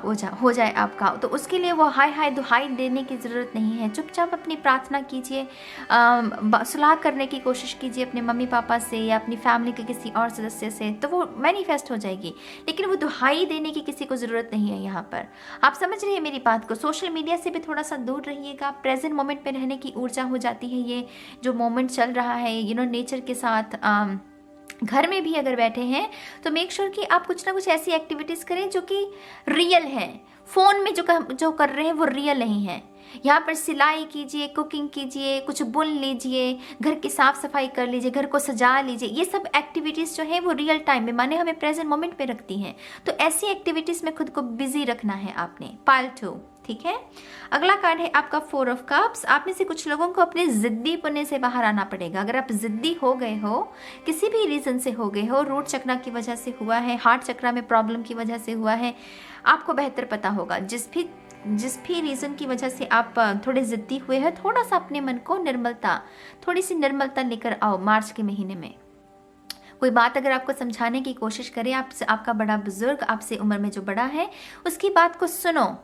हो जाए आपका, तो उसके लिए वो हाय दुहाई देने की ज़रूरत नहीं है। चुपचाप अपनी प्रार्थना कीजिए, सुलह करने की कोशिश कीजिए अपने मम्मी पापा से या अपनी फैमिली के किसी और सदस्य से, तो वो मैनिफेस्ट हो जाएगी। लेकिन वो दुहाई देने की किसी को ज़रूरत नहीं है यहाँ पर। आप समझ रहे हैं मेरी बात को। सोशल मीडिया से भी थोड़ा सा दूर रहिएगा। प्रेजेंट मोमेंट में रहने की ऊर्जा हो जाती है ये जो मोमेंट चल रहा है नेचर के साथ। घर में भी अगर बैठे हैं तो मेक श्योर कि आप कुछ ना कुछ ऐसी एक्टिविटीज़ करें जो कि रियल हैं। फ़ोन में जो कर रहे हैं वो रियल नहीं है। यहाँ पर सिलाई कीजिए, कुकिंग कीजिए, कुछ बुन लीजिए, घर की साफ़ सफाई कर लीजिए, घर को सजा लीजिए। ये सब एक्टिविटीज़ जो है वो रियल टाइम में, माने हमें प्रेजेंट मोमेंट में रखती हैं। तो ऐसी एक्टिविटीज़ में खुद को बिजी रखना है आपने। पाइल 2, ठीक है। अगला कार्ड है आपका 4 ऑफ कप्स। आप में से कुछ लोगों को अपने ज़िद्दी पने से बाहर आना पड़ेगा। अगर आप ज़िद्दी हो गए हो, किसी भी रीज़न से हो गए हो, रूट चक्र की वजह से हुआ है, हार्ट चक्र में प्रॉब्लम की वजह से हुआ है, आपको बेहतर पता होगा। जिस भी रीज़न की वजह से आप थोड़े ज़िद्दी हुए हैं, थोड़ा सा अपने मन को थोड़ी सी निर्मलता लेकर आओ मार्च के महीने में। कोई बात अगर आपको समझाने की कोशिश करे, आपका बड़ा बुजुर्ग, आपसे उम्र में जो बड़ा है, उसकी बात को सुनो।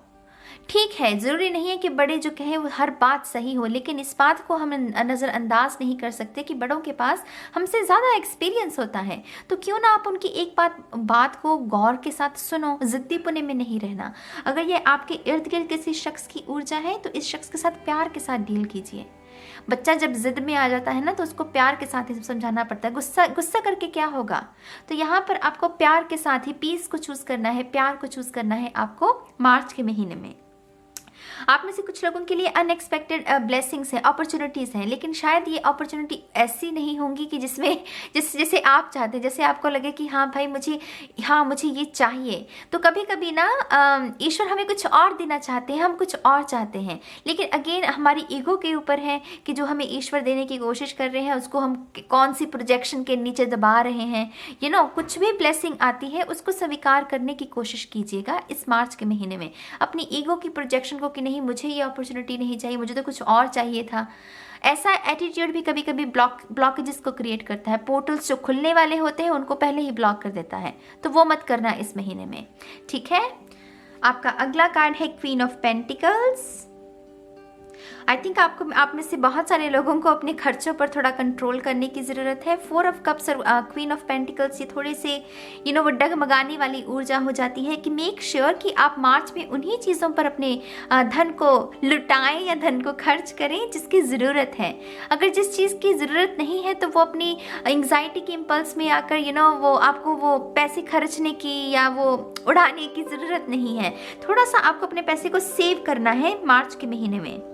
ठीक है, ज़रूरी नहीं है कि बड़े जो कहें वो हर बात सही हो, लेकिन इस बात को हम नज़रअंदाज नहीं कर सकते कि बड़ों के पास हमसे ज़्यादा एक्सपीरियंस होता है। तो क्यों ना आप उनकी एक बात को गौर के साथ सुनो, ज़िद्दीपने में नहीं रहना। अगर ये आपके इर्द गिर्द किसी शख्स की ऊर्जा है तो इस शख्स के साथ प्यार के साथ डील कीजिए। बच्चा जब जिद में आ जाता है ना, तो उसको प्यार के साथ ही समझाना पड़ता है। गुस्सा करके क्या होगा। तो यहाँ पर आपको प्यार के साथ ही पीस को चूज़ करना है, प्यार को चूज़ करना है आपको मार्च के महीने में। आप में से कुछ लोगों के लिए अनएक्सपेक्टेड ब्लेसिंग्स हैं, अपॉर्चुनिटीज़ हैं, लेकिन शायद ये अपॉर्चुनिटी ऐसी नहीं होंगी कि जैसे आप चाहते हैं, जैसे आपको लगे कि हाँ भाई मुझे ये चाहिए। तो कभी कभी ना ईश्वर हमें कुछ और देना चाहते हैं, हम कुछ और चाहते हैं, लेकिन अगेन हमारी ईगो के ऊपर है कि जो हमें ईश्वर देने की कोशिश कर रहे हैं उसको हम कौन सी प्रोजेक्शन के नीचे दबा रहे हैं। कुछ भी ब्लेसिंग आती है उसको स्वीकार करने की कोशिश कीजिएगा इस मार्च के महीने में। अपनी ईगो की प्रोजेक्शन को कि नहीं मुझे ये अपॉर्चुनिटी नहीं चाहिए, मुझे तो कुछ और चाहिए था, ऐसा एटीट्यूड भी कभी कभी ब्लॉकेजेस को क्रिएट करता है। पोर्टल्स जो खुलने वाले होते हैं उनको पहले ही ब्लॉक कर देता है, तो वो मत करना इस महीने में, ठीक है। आपका अगला कार्ड है queen of pentacles. I think आप में से बहुत सारे लोगों को अपने खर्चों पर थोड़ा कंट्रोल करने की ज़रूरत है। 4 ऑफ कप्स और क्वीन ऑफ पेंटिकल्स ये थोड़े से वो डगमगाने वाली ऊर्जा हो जाती है कि मेक श्योर कि आप मार्च में उन्हीं चीज़ों पर अपने धन को लुटाएं या धन को खर्च करें जिसकी ज़रूरत है। अगर जिस चीज़ की ज़रूरत नहीं है तो वो अपनी एंग्जाइटी के इम्पल्स में आकर वो आपको वो पैसे खर्चने की या वो उड़ाने की ज़रूरत नहीं है। थोड़ा सा आपको अपने पैसे को सेव करना है मार्च के महीने में।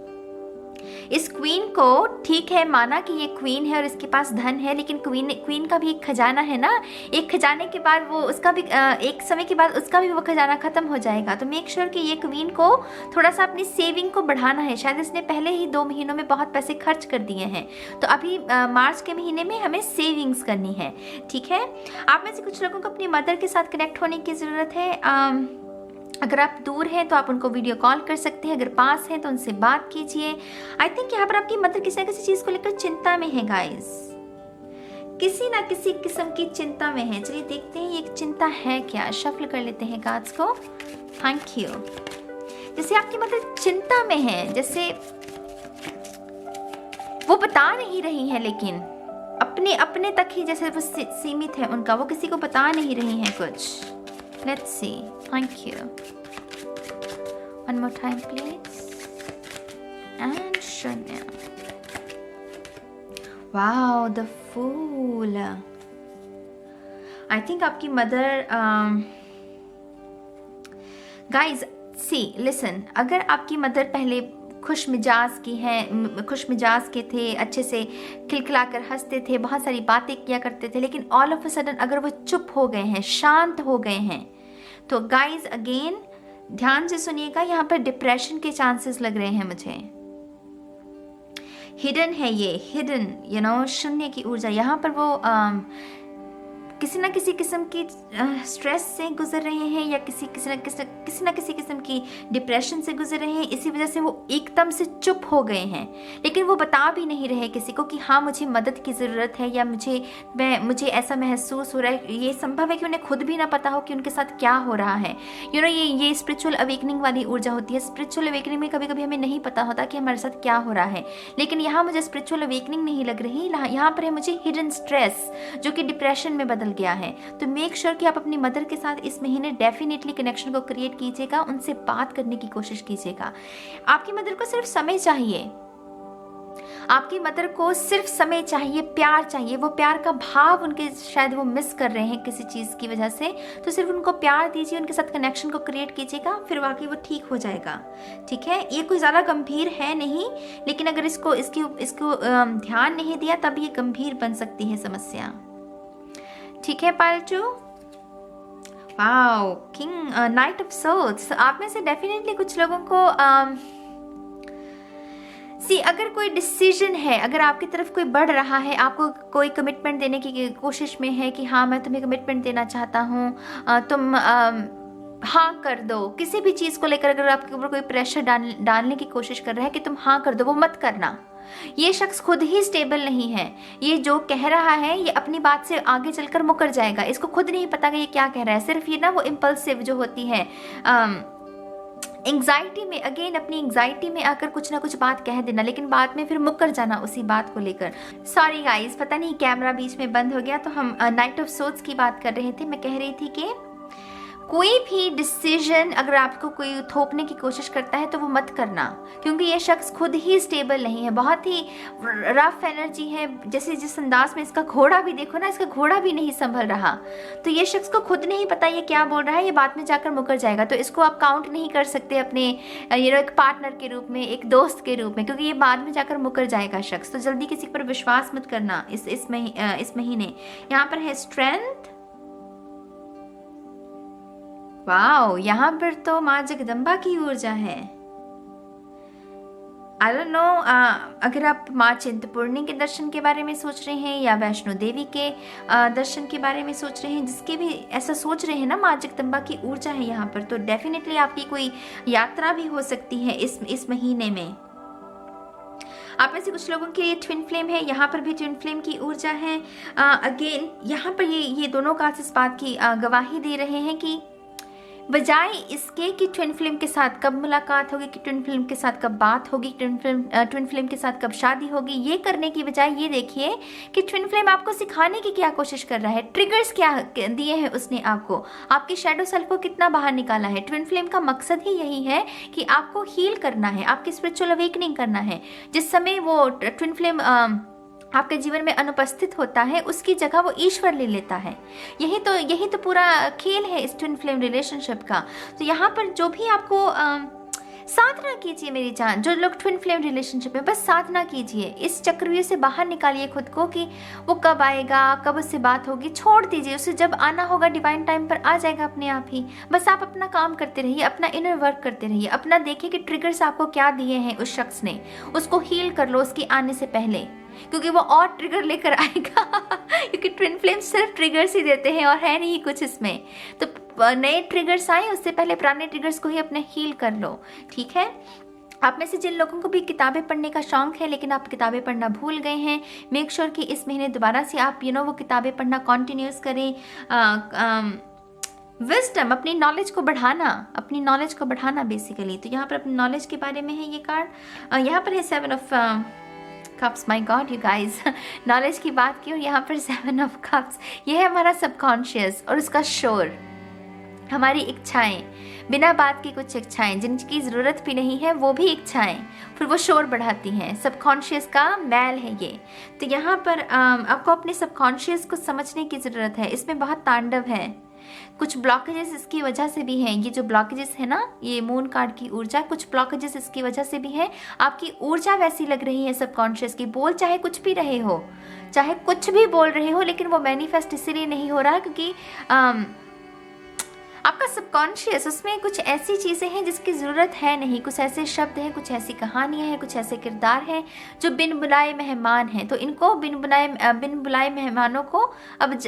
इस क्वीन को, ठीक है माना कि ये क्वीन है और इसके पास धन है, लेकिन क्वीन का भी एक खजाना है ना। एक खजाने के बाद वो उसका भी एक समय के बाद उसका भी वो खजाना खत्म हो जाएगा। तो मेक श्योर कि ये क्वीन को थोड़ा सा अपनी सेविंग को बढ़ाना है। शायद इसने पहले ही 2 महीनों में बहुत पैसे खर्च कर दिए हैं, तो अभी मार्च के महीने में हमें सेविंग्स करनी है। ठीक है, आप में से कुछ लोगों को अपनी मदर के साथ कनेक्ट होने की ज़रूरत है। अगर आप दूर हैं तो आप उनको वीडियो कॉल कर सकते हैं, अगर पास हैं तो उनसे बात कीजिए। आई थिंक यहाँ पर आपकी मदर किसी न किसी चीज़ को लेकर चिंता में है गाइस, किसी ना किसी किस्म की चिंता में है। चलिए देखते हैं ये चिंता है क्या। शफल कर लेते हैं कार्ड्स को। Thank you. जैसे आपकी मदर चिंता में है, जैसे वो बता नहीं रही है, लेकिन अपने तक ही जैसे वो सीमित है उनका, वो किसी को बता नहीं रही हैं कुछ। Let's see. Thank you. One more time, please. And Shanya. Wow, the Fool. I think आपकी मदर guys, see, listen. अगर आपकी मदर पहले खुश मिजाज की हैं, खुश मिजाज के थे, अच्छे से खिलखिलाकर हंसते थे, बहुत सारी बातें किया करते थे, लेकिन ऑल ऑफ अ सडन अगर वो चुप हो गए हैं, शांत हो गए हैं, तो गाइज अगेन ध्यान से सुनिएगा, यहाँ पर डिप्रेशन के चांसेस लग रहे हैं मुझे। हिडन है ये, हिडन शून्य की ऊर्जा। यहाँ पर वो किसी ना किसी किस्म की स्ट्रेस से गुजर रहे हैं, या किसी ना किसी किस्म की डिप्रेशन से गुजर रहे हैं। इसी वजह से वो एकदम से चुप हो गए हैं, लेकिन वो बता भी नहीं रहे किसी को कि हाँ मुझे मदद की ज़रूरत है, या मुझे ऐसा महसूस हो रहा है। ये संभव है कि उन्हें खुद भी ना पता हो कि उनके साथ क्या हो रहा है। ये स्पिरिचुअल अवेकनिंग वाली ऊर्जा होती है। स्पिरिचुअल अवेकनिंग में कभी कभी हमें नहीं पता होता कि हमारे साथ क्या हो रहा है, लेकिन यहाँ मुझे स्पिरिचुअल अवेकनिंग नहीं लग रही, यहाँ पर है मुझे हिडन स्ट्रेस जो कि डिप्रेशन में बदल गया है। तो मेक श्योर कि आप अपनी मदर के साथ इस महीने डेफिनेटली कनेक्शन को क्रिएट कीजिएगा, उनसे बात करने की कोशिश कीजिएगा। आपकी मदर को सिर्फ समय चाहिए, आपकी मदर को सिर्फ समय चाहिए, प्यार चाहिए। वो प्यार का भाव उनके शायद वो मिस कर रहे हैं किसी चीज़ की वजह से, तो सिर्फ उनको प्यार दीजिए, उनके साथ कनेक्शन को क्रिएट कीजिएगा, फिर वाकई वो ठीक हो जाएगा। ठीक है, ये कोई ज़्यादा गंभीर है नहीं, लेकिन अगर इसको ध्यान नहीं दिया तब ये गंभीर बन सकती है समस्या। ठीक है पालचू। Wow, king knight of souls. आप में से डेफिनेटली कुछ लोगों को अगर कोई डिसीजन है, अगर आपकी तरफ कोई बढ़ रहा है, आपको कोई कमिटमेंट देने की कोशिश में है कि हाँ मैं तुम्हें कमिटमेंट देना चाहता हूँ, तुम हाँ कर दो। किसी भी चीज़ को लेकर अगर आपके ऊपर कोई प्रेशर डालने की कोशिश कर रहा है कि तुम हाँ कर दो, वो मत करना। ये शख्स खुद ही स्टेबल नहीं है। ये जो कह रहा है ये अपनी बात से आगे चलकर मुकर जाएगा। इसको खुद नहीं पता कि ये क्या कह रहा है। सिर्फ ये ना वो इम्पल्सिव जो होती है, एंग्जाइटी में, अगेन अपनी एंग्जाइटी में आकर कुछ ना कुछ बात कह देना, लेकिन बाद में फिर मुकर जाना उसी बात को लेकर। सॉरी गाइस, पता नहीं कैमरा बीच में बंद हो गया। तो हम नाइट ऑफ सोल्स की बात कर रहे थे। मैं कह रही थी कि कोई भी डिसीजन अगर आपको कोई थोपने की कोशिश करता है तो वो मत करना, क्योंकि ये शख्स खुद ही स्टेबल नहीं है, बहुत ही रफ एनर्जी है। जैसे जिस अंदाज में इसका घोड़ा भी देखो ना, इसका घोड़ा भी नहीं संभल रहा। तो ये शख्स को खुद नहीं पता ये क्या बोल रहा है, ये बाद में जाकर मुकर जाएगा। तो इसको आप काउंट नहीं कर सकते अपने एक पार्टनर के रूप में, एक दोस्त के रूप में, क्योंकि ये बाद में जाकर मुकर जाएगा शख्स। तो जल्दी किसी पर विश्वास मत करना इस महीने। यहाँ पर है स्ट्रेंथ। वाओ, यहाँ पर तो माँ जगदम्बा की ऊर्जा है। आई डोंट नो, अगर आप माँ चिंतपूर्णी के दर्शन के बारे में सोच रहे हैं या वैष्णो देवी के दर्शन के बारे में सोच रहे हैं, जिसके भी ऐसा सोच रहे हैं ना, माँ जगदम्बा की ऊर्जा है यहाँ पर, तो डेफिनेटली आपकी कोई यात्रा भी हो सकती है इस महीने में। आप में से कुछ लोगों के लिए ट्विन फ्लेम है, यहाँ पर भी ट्विन फ्लेम की ऊर्जा है। अगेन यहाँ पर ये दोनों कार्ड्स इस बात की गवाही दे रहे हैं कि बजाय इसके कि ट्विन फ्लेम के साथ कब मुलाकात होगी, कि ट्विन फ्लेम के साथ कब बात होगी, ट्विन फ्लेम के साथ कब शादी होगी, ये करने की बजाय ये देखिए कि ट्विन फ्लेम आपको सिखाने की क्या कोशिश कर रहा है, ट्रिगर्स क्या दिए हैं उसने आपको, आपकी शैडो सेल्फ को कितना बाहर निकाला है। ट्विन फ्लेम का मकसद ही यही है कि आपको हील करना है, आपकी स्पिरिचुअल अवेकनिंग करना है। जिस समय वो ट्विन फ्लेम आपके जीवन में अनुपस्थित होता है, उसकी जगह वो ईश्वर ले लेता है। यही तो पूरा खेल है इस ट्विन फ्लेम रिलेशनशिप का। तो यहाँ पर जो भी आपको साधना कीजिए मेरी जान। जो लोग ट्विन फ्लेम रिलेशनशिप में, बस साधना कीजिए, इस चक्रव्यूह से बाहर निकालिए खुद को कि वो कब आएगा, कब उससे बात होगी, छोड़ दीजिए उसे। जब आना होगा डिवाइन टाइम पर आ जाएगा अपने आप ही। बस आप अपना काम करते रहिए, अपना इनर वर्क करते रहिए, अपना देखिए कि ट्रिगर्स आपको क्या दिए हैं उस शख्स ने, उसको हील कर लो उसके आने से पहले, क्योंकि वो और ट्रिगर लेकर आएगा क्योंकि ट्विन फ्लेम सिर्फ ट्रिगर्स ही देते हैं और है नहीं कुछ इसमें। तो नए ट्रिगर्स आए उससे पहले पुराने ट्रिगर्स को ही अपने हील कर लो, ठीक है। आप में से जिन लोगों को भी किताबें पढ़ने का शौक है लेकिन आप किताबें पढ़ना भूल गए हैं, मेक श्योर कि इस महीने दोबारा से आप वो किताबें पढ़ना कंटिन्यूस करें। विजडम, अपनी नॉलेज को बढ़ाना बेसिकली। तो यहाँ पर अपनी नॉलेज के बारे में है ये कार्ड। यहाँ पर है 7 of cups. My God you guys, knowledge की बात की और यहाँ पर 7 ऑफ कप्स। ये है हमारा सबकॉन्शियस और उसका शोर, हमारी इच्छाएं, बिना बात की कुछ इच्छाएं जिनकी ज़रूरत भी नहीं है, वो भी इच्छाएं फिर वो शोर बढ़ाती हैं। सबकॉन्शियस का मैल है ये। तो यहाँ पर आपको अपने सबकॉन्शियस को समझने की ज़रूरत है। इसमें बहुत तांडव है, कुछ ब्लॉकेजेस इसकी वजह से भी हैं। ये जो ब्लॉकेजेस है ना, ये मून कार्ड की ऊर्जा, कुछ ब्लॉकेजेस इसकी वजह से भी है। आपकी ऊर्जा वैसी लग रही है सबकॉन्शियस की, बोल चाहे कुछ भी रहे हो, चाहे कुछ भी बोल रहे हो, लेकिन वो मैनिफेस्ट इसलिए नहीं हो रहा क्योंकि आपका सबकॉन्शियस, उसमें कुछ ऐसी चीज़ें हैं जिसकी ज़रूरत है नहीं, कुछ ऐसे शब्द हैं, कुछ ऐसी कहानियाँ हैं, कुछ ऐसे किरदार हैं जो बिन बुलाए मेहमान हैं। तो इनको बिन बुलाए मेहमानों को अब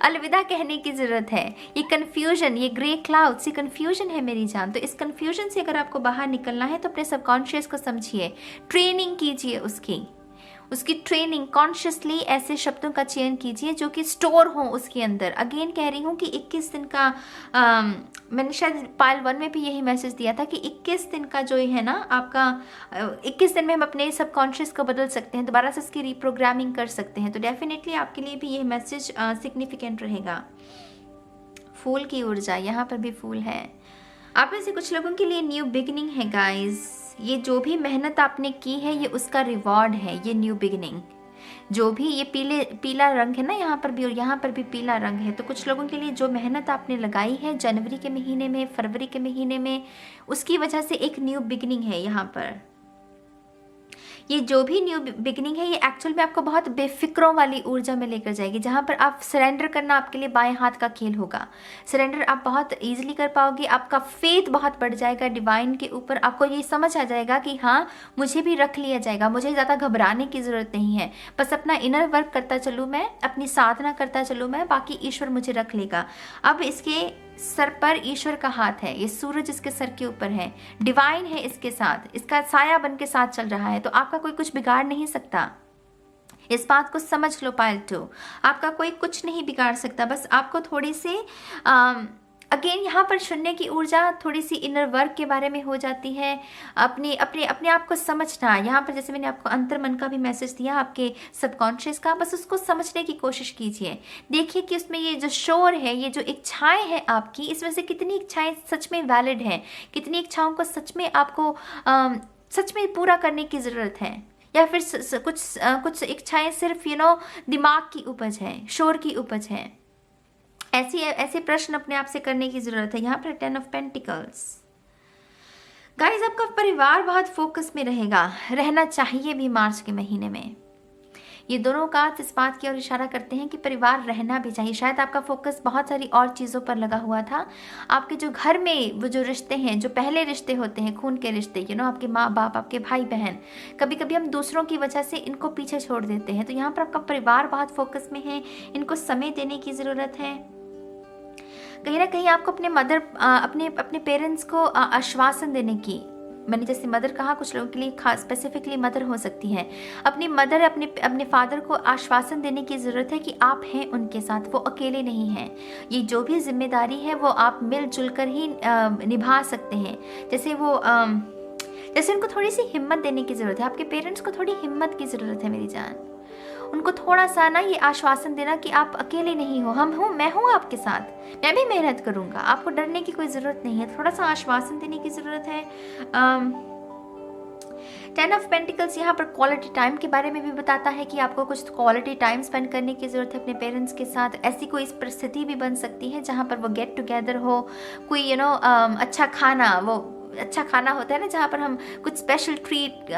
अलविदा कहने की ज़रूरत है। ये कन्फ्यूजन, ये ग्रे क्लाउड्स, ये कन्फ्यूजन है मेरी जान। तो इस कन्फ्यूजन से अगर आपको बाहर निकलना है तो अपने सबकॉन्शियस को समझिए, ट्रेनिंग कीजिए उसकी ट्रेनिंग। कॉन्शियसली ऐसे शब्दों का चयन कीजिए जो कि स्टोर हो उसके अंदर। अगेन कह रही हूँ कि 21 दिन का मैंने शायद पाइल 1 में भी यही मैसेज दिया था कि 21 दिन का जो है ना आपका 21 दिन में हम अपने सबकॉन्शियस को बदल सकते हैं, दोबारा से उसकी रीप्रोग्रामिंग कर सकते हैं। तो डेफिनेटली आपके लिए भी यह मैसेज सिग्निफिकेंट रहेगा। फूल की ऊर्जा, यहाँ पर भी फूल है। आप में से कुछ लोगों के लिए न्यू बिगिनिंग है गाइज। ये जो भी मेहनत आपने की है ये उसका रिवॉर्ड है, ये न्यू बिगिनिंग। जो भी ये पीला रंग है ना यहाँ पर भी और यहाँ पर भी पीला रंग है। तो कुछ लोगों के लिए जो मेहनत आपने लगाई है जनवरी के महीने में, फरवरी के महीने में, उसकी वजह से एक न्यू बिगिनिंग है यहाँ पर। ये जो भी न्यू बिगिनिंग है ये एक्चुअल में आपको बहुत बेफिक्रों वाली ऊर्जा में लेकर जाएगी, जहाँ पर आप सरेंडर करना आपके लिए बाएं हाथ का खेल होगा। सरेंडर आप बहुत ईजिली कर पाओगे, आपका फेथ बहुत बढ़ जाएगा डिवाइन के ऊपर। आपको ये समझ आ जाएगा कि हाँ मुझे भी रख लिया जाएगा, मुझे ज़्यादा घबराने की ज़रूरत नहीं है, बस अपना इनर वर्क करता चलूँ मैं, अपनी साधना करता चलूँ मैं, बाकी ईश्वर मुझे रख लेगा। अब इसके सर पर ईश्वर का हाथ है, ये सूरज इसके सर के ऊपर है, डिवाइन है इसके साथ, इसका साया बन के साथ चल रहा है। तो आपका कोई कुछ बिगाड़ नहीं सकता, इस बात को समझ लो पायल 2। आपका कोई कुछ नहीं बिगाड़ सकता, बस आपको थोड़ी सी अगेन यहाँ पर शून्य की ऊर्जा, थोड़ी सी इनर वर्क के बारे में हो जाती है, अपने आप को समझना। यहाँ पर जैसे मैंने आपको अंतर्मन का भी मैसेज दिया, आपके सबकॉन्शियस का, बस उसको समझने की कोशिश कीजिए। देखिए कि उसमें ये जो शोर है, ये जो इच्छाएं हैं आपकी, इसमें से कितनी इच्छाएं सच में वैलिड हैं, कितनी इच्छाओं को सच में आपको सच में पूरा करने की ज़रूरत है, या फिर कुछ इच्छाएं सिर्फ दिमाग की उपज है, शोर की उपज है। ऐसे प्रश्न अपने आप से करने की जरूरत है। यहाँ पर 10 ऑफ पेंटिकल्स। गाइस आपका परिवार बहुत फोकस में रहना चाहिए भी मार्च के महीने में। ये दोनों कार्ड्स इस बात की ओर इशारा करते हैं कि परिवार रहना भी चाहिए। शायद आपका फोकस बहुत सारी और चीज़ों पर लगा हुआ था। आपके जो घर में वो जो रिश्ते हैं, जो पहले रिश्ते होते हैं, खून के रिश्ते, आपके माँ बाप, आपके भाई बहन, कभी कभी हम दूसरों की वजह से इनको पीछे छोड़ देते हैं। तो यहाँ पर आपका परिवार बहुत फोकस में है, इनको समय देने की ज़रूरत है। कहीं ना कहीं आपको अपने पेरेंट्स को आश्वासन देने की, मैंने जैसे मदर कहा, कुछ लोगों के लिए खास स्पेसिफिकली मदर हो सकती है, अपनी मदर अपने फादर को आश्वासन देने की ज़रूरत है कि आप हैं उनके साथ, वो अकेले नहीं हैं। ये जो भी जिम्मेदारी है वो आप मिलजुल कर ही निभा सकते हैं। जैसे उनको थोड़ी सी हिम्मत देने की ज़रूरत है, आपके पेरेंट्स को थोड़ी हिम्मत की ज़रूरत है मेरी जान। उनको थोड़ा सा ना ये आश्वासन देना कि आप अकेले नहीं हो, मैं हूँ आपके साथ, मैं भी मेहनत करूँगा, आपको डरने की कोई ज़रूरत नहीं है। थोड़ा सा आश्वासन देने की ज़रूरत है। 10 ऑफ पेंटिकल्स यहाँ पर क्वालिटी टाइम के बारे में भी बताता है कि आपको कुछ क्वालिटी टाइम स्पेंड करने की ज़रूरत है अपने पेरेंट्स के साथ। ऐसी कोई परिस्थिति भी बन सकती है जहाँ पर वो गेट टुगेदर हो, कोई अच्छा खाना, वो अच्छा खाना होता है ना, जहाँ पर हम कुछ स्पेशल ट्रीट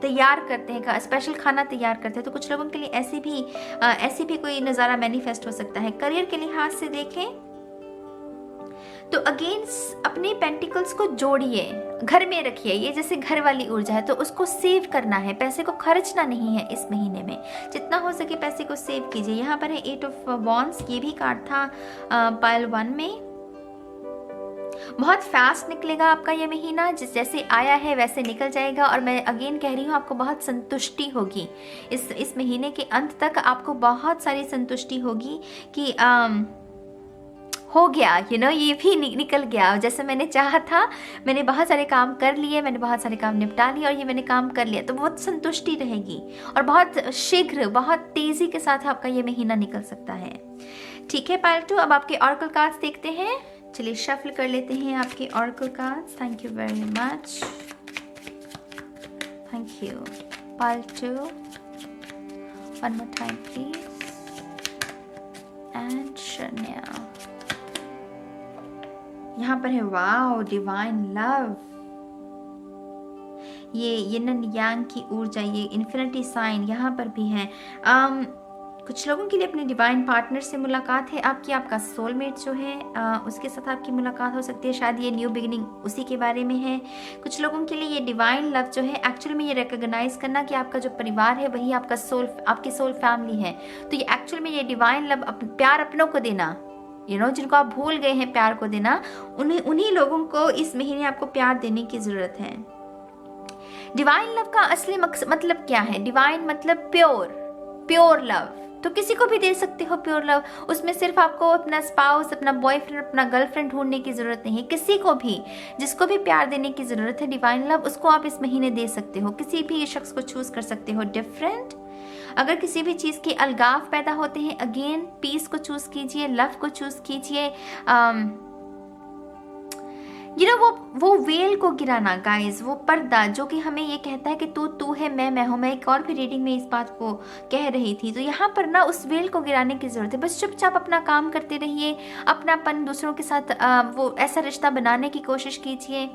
तैयार करते हैं, स्पेशल खाना तैयार करते हैं, तो कुछ लोगों के लिए ऐसी भी कोई नज़ारा मैनिफेस्ट हो सकता है। करियर के लिहाज से देखें तो अगेन अपने पेंटिकल्स को जोड़िए, घर में रखिए, ये जैसे घर वाली ऊर्जा है, तो उसको सेव करना है, पैसे को खर्चना नहीं है इस महीने में, जितना हो सके पैसे को सेव कीजिए। यहाँ पर है 8 ऑफ वॉन्ड्स, ये भी कार्ड था पाइल 1 में। बहुत फास्ट निकलेगा आपका ये महीना, जैसे आया है वैसे निकल जाएगा, और मैं अगेन कह रही हूँ आपको बहुत संतुष्टि होगी इस महीने के अंत तक, आपको बहुत सारी संतुष्टि होगी कि हो गया, ये भी निकल गया जैसे मैंने चाहा था, मैंने बहुत सारे काम कर लिए, मैंने बहुत सारे काम निपटा लिए, और ये मैंने काम कर लिया, तो बहुत संतुष्टि रहेगी और बहुत शीघ्र, बहुत तेज़ी के साथ आपका ये महीना निकल सकता है। ठीक है पाइल 2, अब आपके ऑरेकल कार्ड्स देखते हैं। चलिए शफल कर लेते हैं आपके oracle cards. Thank you very much, thank you. Pile 2, one more time please, and शन्या। यहाँ पर है वाओ, डिवाइन लव, ये यिन एंड यांग की ऊर्जा, ये इन्फिनिटी साइन यहाँ पर भी है। कुछ लोगों के लिए अपने डिवाइन पार्टनर से मुलाकात है आपकी, आपका सोलमेट जो है उसके साथ आपकी मुलाकात हो सकती है, शायद ये न्यू बिगिनिंग उसी के बारे में है। कुछ लोगों के लिए ये डिवाइन लव जो है एक्चुअल में ये रिकॉग्नाइज करना कि आपका जो परिवार है वही आपका आपकी सोल फैमिली है, तो ये एक्चुअल में ये डिवाइन लव प्यार अपनों को देना, जिनको आप भूल गए हैं प्यार को देना, उन्हीं लोगों को इस महीने आपको प्यार देने की जरूरत है। डिवाइन लव का असली मतलब क्या है? डिवाइन मतलब प्योर लव, तो किसी को भी दे सकते हो प्योर लव, उसमें सिर्फ आपको अपना स्पाउस, अपना बॉयफ्रेंड, अपना गर्लफ्रेंड ढूंढने की जरूरत नहीं है, किसी को भी जिसको भी प्यार देने की जरूरत है डिवाइन लव, उसको आप इस महीने दे सकते हो, किसी भी शख्स को चूज कर सकते हो डिफरेंट। अगर किसी भी चीज़ के अलगाव पैदा होते हैं, अगेन पीस को चूज कीजिए, लव को चूज कीजिए। वो वेल को गिराना गाइज, वो पर्दा जो कि हमें ये कहता है कि तू है, मैं हूँ। मैं एक और भी रीडिंग में इस बात को कह रही थी, तो यहाँ पर ना उस वेल को गिराने की जरूरत है। बस चुपचाप अपना काम करते रहिए, अपनापन दूसरों के साथ वो ऐसा रिश्ता बनाने की कोशिश कीजिए,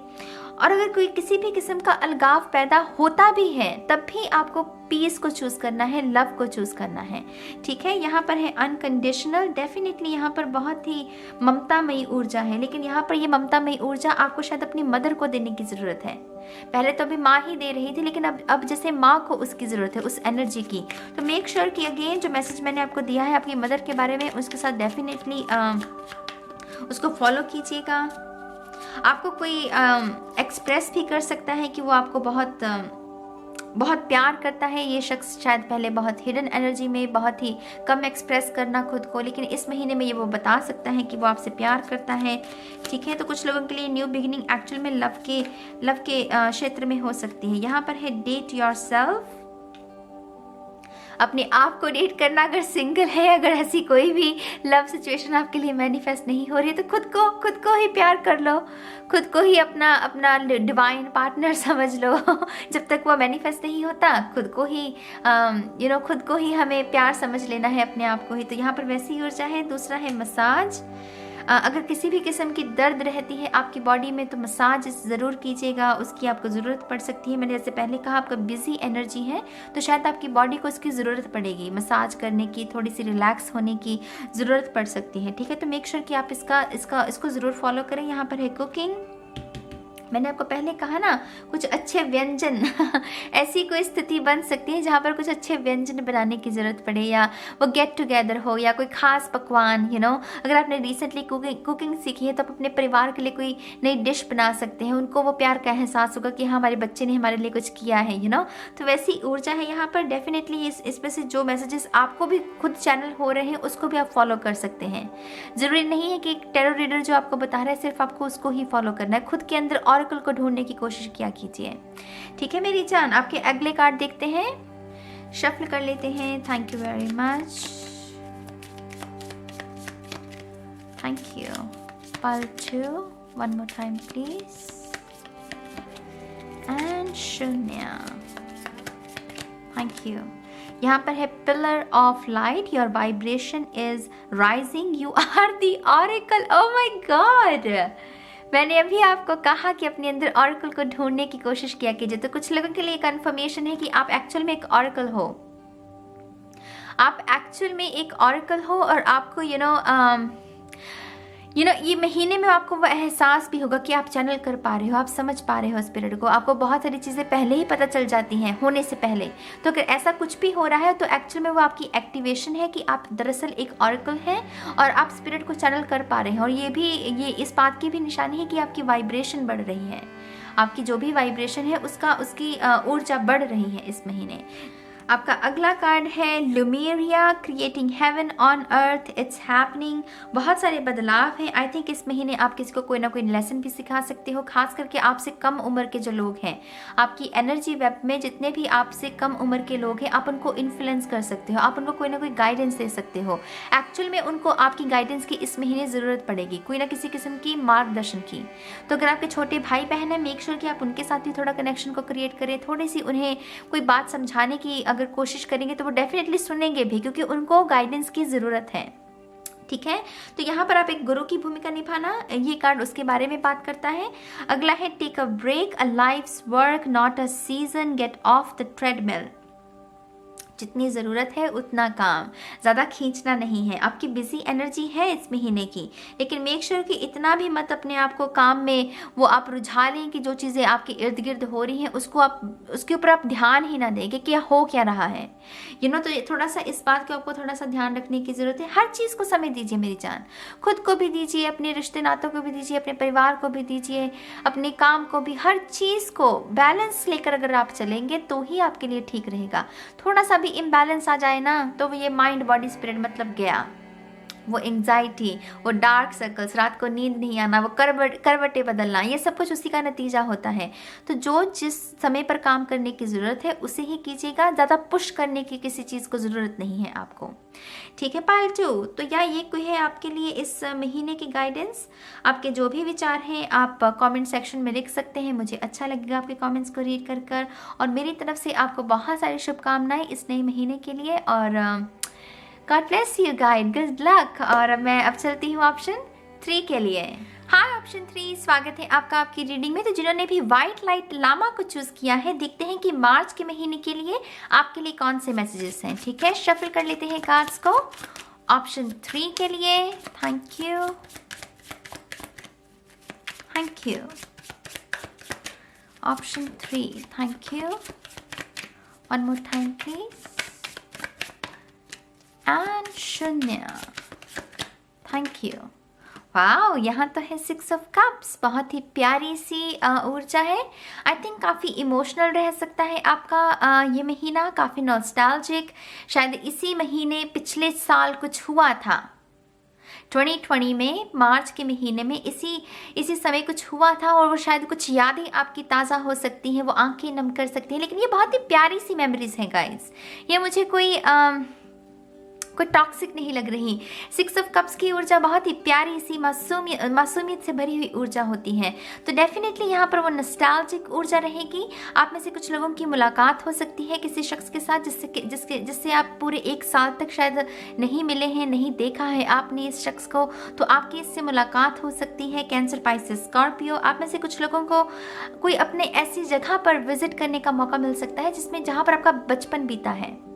और अगर कोई किसी भी किस्म का अलगाव पैदा होता भी है तब भी आपको पीस को चूज करना है, लव को चूज करना है। ठीक है, यहाँ पर है अनकंडीशनल, डेफिनेटली यहाँ पर बहुत ही ममतामयी ऊर्जा है, लेकिन यहाँ पर ये ममतामयी ऊर्जा आपको शायद अपनी मदर को देने की जरूरत है। पहले तो अभी माँ ही दे रही थी, लेकिन अब जैसे माँ को उसकी जरूरत है, उस एनर्जी की। तो मेक श्योर कि अगेन जो मैसेज मैंने आपको दिया है आपकी मदर के बारे में, उसके साथ डेफिनेटली उसको फॉलो कीजिएगा। आपको कोई एक्सप्रेस भी कर सकता है कि वो आपको बहुत प्यार करता है। ये शख्स शायद पहले बहुत हिडन एनर्जी में बहुत ही कम एक्सप्रेस करना खुद को, लेकिन इस महीने में ये वो बता सकता है कि वो आपसे प्यार करता है। ठीक है, तो कुछ लोगों के लिए न्यू बिगिनिंग एक्चुअल में लव के क्षेत्र में हो सकती है। यहाँ पर है डेट योरसेल्फ, अपने आप को डेट करना। अगर सिंगल है, अगर ऐसी कोई भी लव सिचुएशन आपके लिए मैनिफेस्ट नहीं हो रही, तो खुद को ही प्यार कर लो, खुद को ही अपना डिवाइन पार्टनर समझ लो। जब तक वो मैनिफेस्ट नहीं होता, खुद को ही हमें प्यार समझ लेना है, अपने आप को ही। तो यहाँ पर वैसी ऊर्जा है। दूसरा है मसाज। अगर किसी भी किस्म की दर्द रहती है आपकी बॉडी में, तो मसाज ज़रूर कीजिएगा, उसकी आपको ज़रूरत पड़ सकती है। मैंने जैसे पहले कहा, आपका बिजी एनर्जी है, तो शायद आपकी बॉडी को इसकी ज़रूरत पड़ेगी, मसाज करने की, थोड़ी सी रिलैक्स होने की ज़रूरत पड़ सकती है। ठीक है, तो मेक श्योर कि आप इसको ज़रूर फॉलो करें। यहाँ पर है कुकिंग। मैंने आपको पहले कहा ना, कुछ अच्छे व्यंजन ऐसी कोई स्थिति बन सकती है जहाँ पर कुछ अच्छे व्यंजन बनाने की ज़रूरत पड़े, या वो गेट टुगेदर हो, या कोई ख़ास पकवान। अगर आपने रिसेंटली कुकिंग सीखी है, तो आप अपने परिवार के लिए कोई नई डिश बना सकते हैं। उनको वो प्यार का एहसास होगा कि हाँ, हमारे बच्चे ने हमारे लिए कुछ किया है। तो वैसी ऊर्जा है यहाँ पर। डेफिनेटली इसमें से जो मैसेजेस आपको भी खुद चैनल हो रहे हैं, उसको भी आप फॉलो कर सकते हैं। ज़रूरी नहीं है कि एक टैरो रीडर जो आपको बता रहा है सिर्फ आपको उसको ही फॉलो करना है, खुद के अंदर ऑरेकल को ढूंढने की कोशिश किया कीजिए। ठीक है मेरी जान, आपके अगले कार्ड देखते हैं, शफल कर लेते हैं। Thank you very much, thank you. Pile 2, one more time please, and शून्य, थैंक यू। यहाँ पर है pillar of light, your vibration is rising, you are the oracle. Oh my god, मैंने अभी आपको कहा कि अपने अंदर ऑरेकल को ढूंढने की कोशिश किया कीजिए। तो कुछ लोगों के लिए कंफर्मेशन है कि आप एक्चुअल में एक ऑरेकल हो, आप एक्चुअल में एक ऑरेकल हो, और आपको ये महीने में आपको वो एहसास भी होगा कि आप चैनल कर पा रहे हो, आप समझ पा रहे हो स्पिरिट को, आपको बहुत सारी चीज़ें पहले ही पता चल जाती हैं होने से पहले। तो अगर ऐसा कुछ भी हो रहा है तो एक्चुअल में वो आपकी एक्टिवेशन है कि आप दरअसल एक ऑरेकल हैं और आप स्पिरिट को चैनल कर पा रहे हैं। और ये इस बात की भी निशानी है कि आपकी वाइब्रेशन बढ़ रही है, आपकी जो भी वाइब्रेशन है उसकी ऊर्जा बढ़ रही है इस महीने। आपका अगला कार्ड है Lemuria, creating heaven on earth, it's happening. बहुत सारे बदलाव हैं। आई थिंक इस महीने आप किसी को कोई ना कोई लेसन भी सिखा सकते हो, खास करके आपसे कम उम्र के जो लोग हैं, आपकी एनर्जी वेब में जितने भी आपसे कम उम्र के लोग हैं, आप उनको इन्फ्लुएंस कर सकते हो, आप उनको कोई ना कोई गाइडेंस दे सकते हो। एक्चुअल में उनको आपकी गाइडेंस की इस महीने ज़रूरत पड़ेगी, कोई ना किसी किस्म की मार्गदर्शन की। तो अगर आपके छोटे भाई बहन हैं, मेक श्योर कि आप उनके साथ भी थोड़ा कनेक्शन को क्रिएट करें, थोड़ी सी उन्हें कोई बात समझाने की अगर कोशिश करेंगे तो वो डेफिनेटली सुनेंगे भी, क्योंकि उनको गाइडेंस की ज़रूरत है। ठीक है, तो यहाँ पर आप एक गुरु की भूमिका निभाना, ये कार्ड उसके बारे में बात करता है। अगला है take a break, a life's work not a season, get off the treadmill. जितनी ज़रूरत है उतना काम, ज़्यादा खींचना नहीं है। आपकी बिजी एनर्जी है इस महीने की, लेकिन मेक श्योर कि इतना भी मत अपने आप को काम में वो आप रुझा लें कि जो चीज़ें आपके इर्द गिर्द हो रही हैं उसके ऊपर आप ध्यान ही ना दें कि क्या हो क्या रहा है। तो थोड़ा सा इस बात को आपको थोड़ा सा ध्यान रखने की ज़रूरत है। हर चीज़ को समय दीजिए मेरी जान, खुद को भी दीजिए, अपने रिश्ते नातों को भी दीजिए, अपने परिवार को भी दीजिए, अपने काम को भी, हर चीज़ को बैलेंस लेकर अगर आप चलेंगे तो ही आपके लिए ठीक रहेगा। थोड़ा सा भी इम्बैलेंस आ जाए ना तो ये माइंड बॉडी स्पिरिट मतलब गया, वो एंग्जाइटी, वो डार्क सर्कल्स, रात को नींद नहीं आना, वो करवटें बदलना, ये सब कुछ उसी का नतीजा होता है। तो जो जिस समय पर काम करने की ज़रूरत है उसे ही कीजिएगा, ज़्यादा पुश करने की किसी चीज़ को ज़रूरत नहीं है आपको। ठीक है पायल 2, तो ये कोई है आपके लिए इस महीने की गाइडेंस। आपके जो भी विचार हैं आप कमेंट सेक्शन में लिख सकते हैं, मुझे अच्छा लगेगा आपके कमेंट्स को रीड कर। और मेरी तरफ से आपको बहुत सारी शुभकामनाएं इस नए महीने के लिए, और God bless you guys, good luck। और मैं अब चलती हूँ ऑप्शन 3 के लिए। हाय ऑप्शन 3, स्वागत है आपका आपकी रीडिंग में। तो जिन्होंने भी व्हाइट लाइट लामा को चूज किया है, देखते हैं कि मार्च के महीने के लिए आपके लिए कौन से मैसेजेस हैं। ठीक है, शफल कर लेते हैं कार्ड्स को ऑप्शन 3 के लिए। Thank you, thank you. Option 3, thank you. One more time please. And शून्य, थैंक यू। वाओ, यहाँ तो है 6 ऑफ कप्स, बहुत ही प्यारी सी ऊर्जा है। आई थिंक काफ़ी इमोशनल रह सकता है आपका ये महीना, काफ़ी नॉस्टैल्जिक। शायद इसी महीने पिछले साल कुछ हुआ था, 2020 में मार्च के महीने में इसी समय कुछ हुआ था, और वो शायद कुछ यादें आपकी ताज़ा हो सकती हैं, वो आंखें नम कर सकती हैं। लेकिन ये बहुत ही प्यारी सी मेमोरीज हैं गाइस, ये मुझे कोई टॉक्सिक नहीं लग रही। 6 ऑफ कप्स की ऊर्जा बहुत ही प्यारी सी मासूमियत से भरी हुई ऊर्जा होती है। तो डेफिनेटली यहाँ पर वो नॉस्टैल्जिक ऊर्जा रहेगी। आप में से कुछ लोगों की मुलाकात हो सकती है किसी शख्स के साथ जिससे आप पूरे 1 साल तक शायद नहीं मिले हैं, नहीं देखा है आपने इस शख्स को, तो आपकी इससे मुलाकात हो सकती है। कैंसर, पाइसेस, स्कॉर्पियो, आप में से कुछ लोगों को कोई अपने ऐसी जगह पर विजिट करने का मौका मिल सकता है जहाँ पर आपका बचपन बीता है।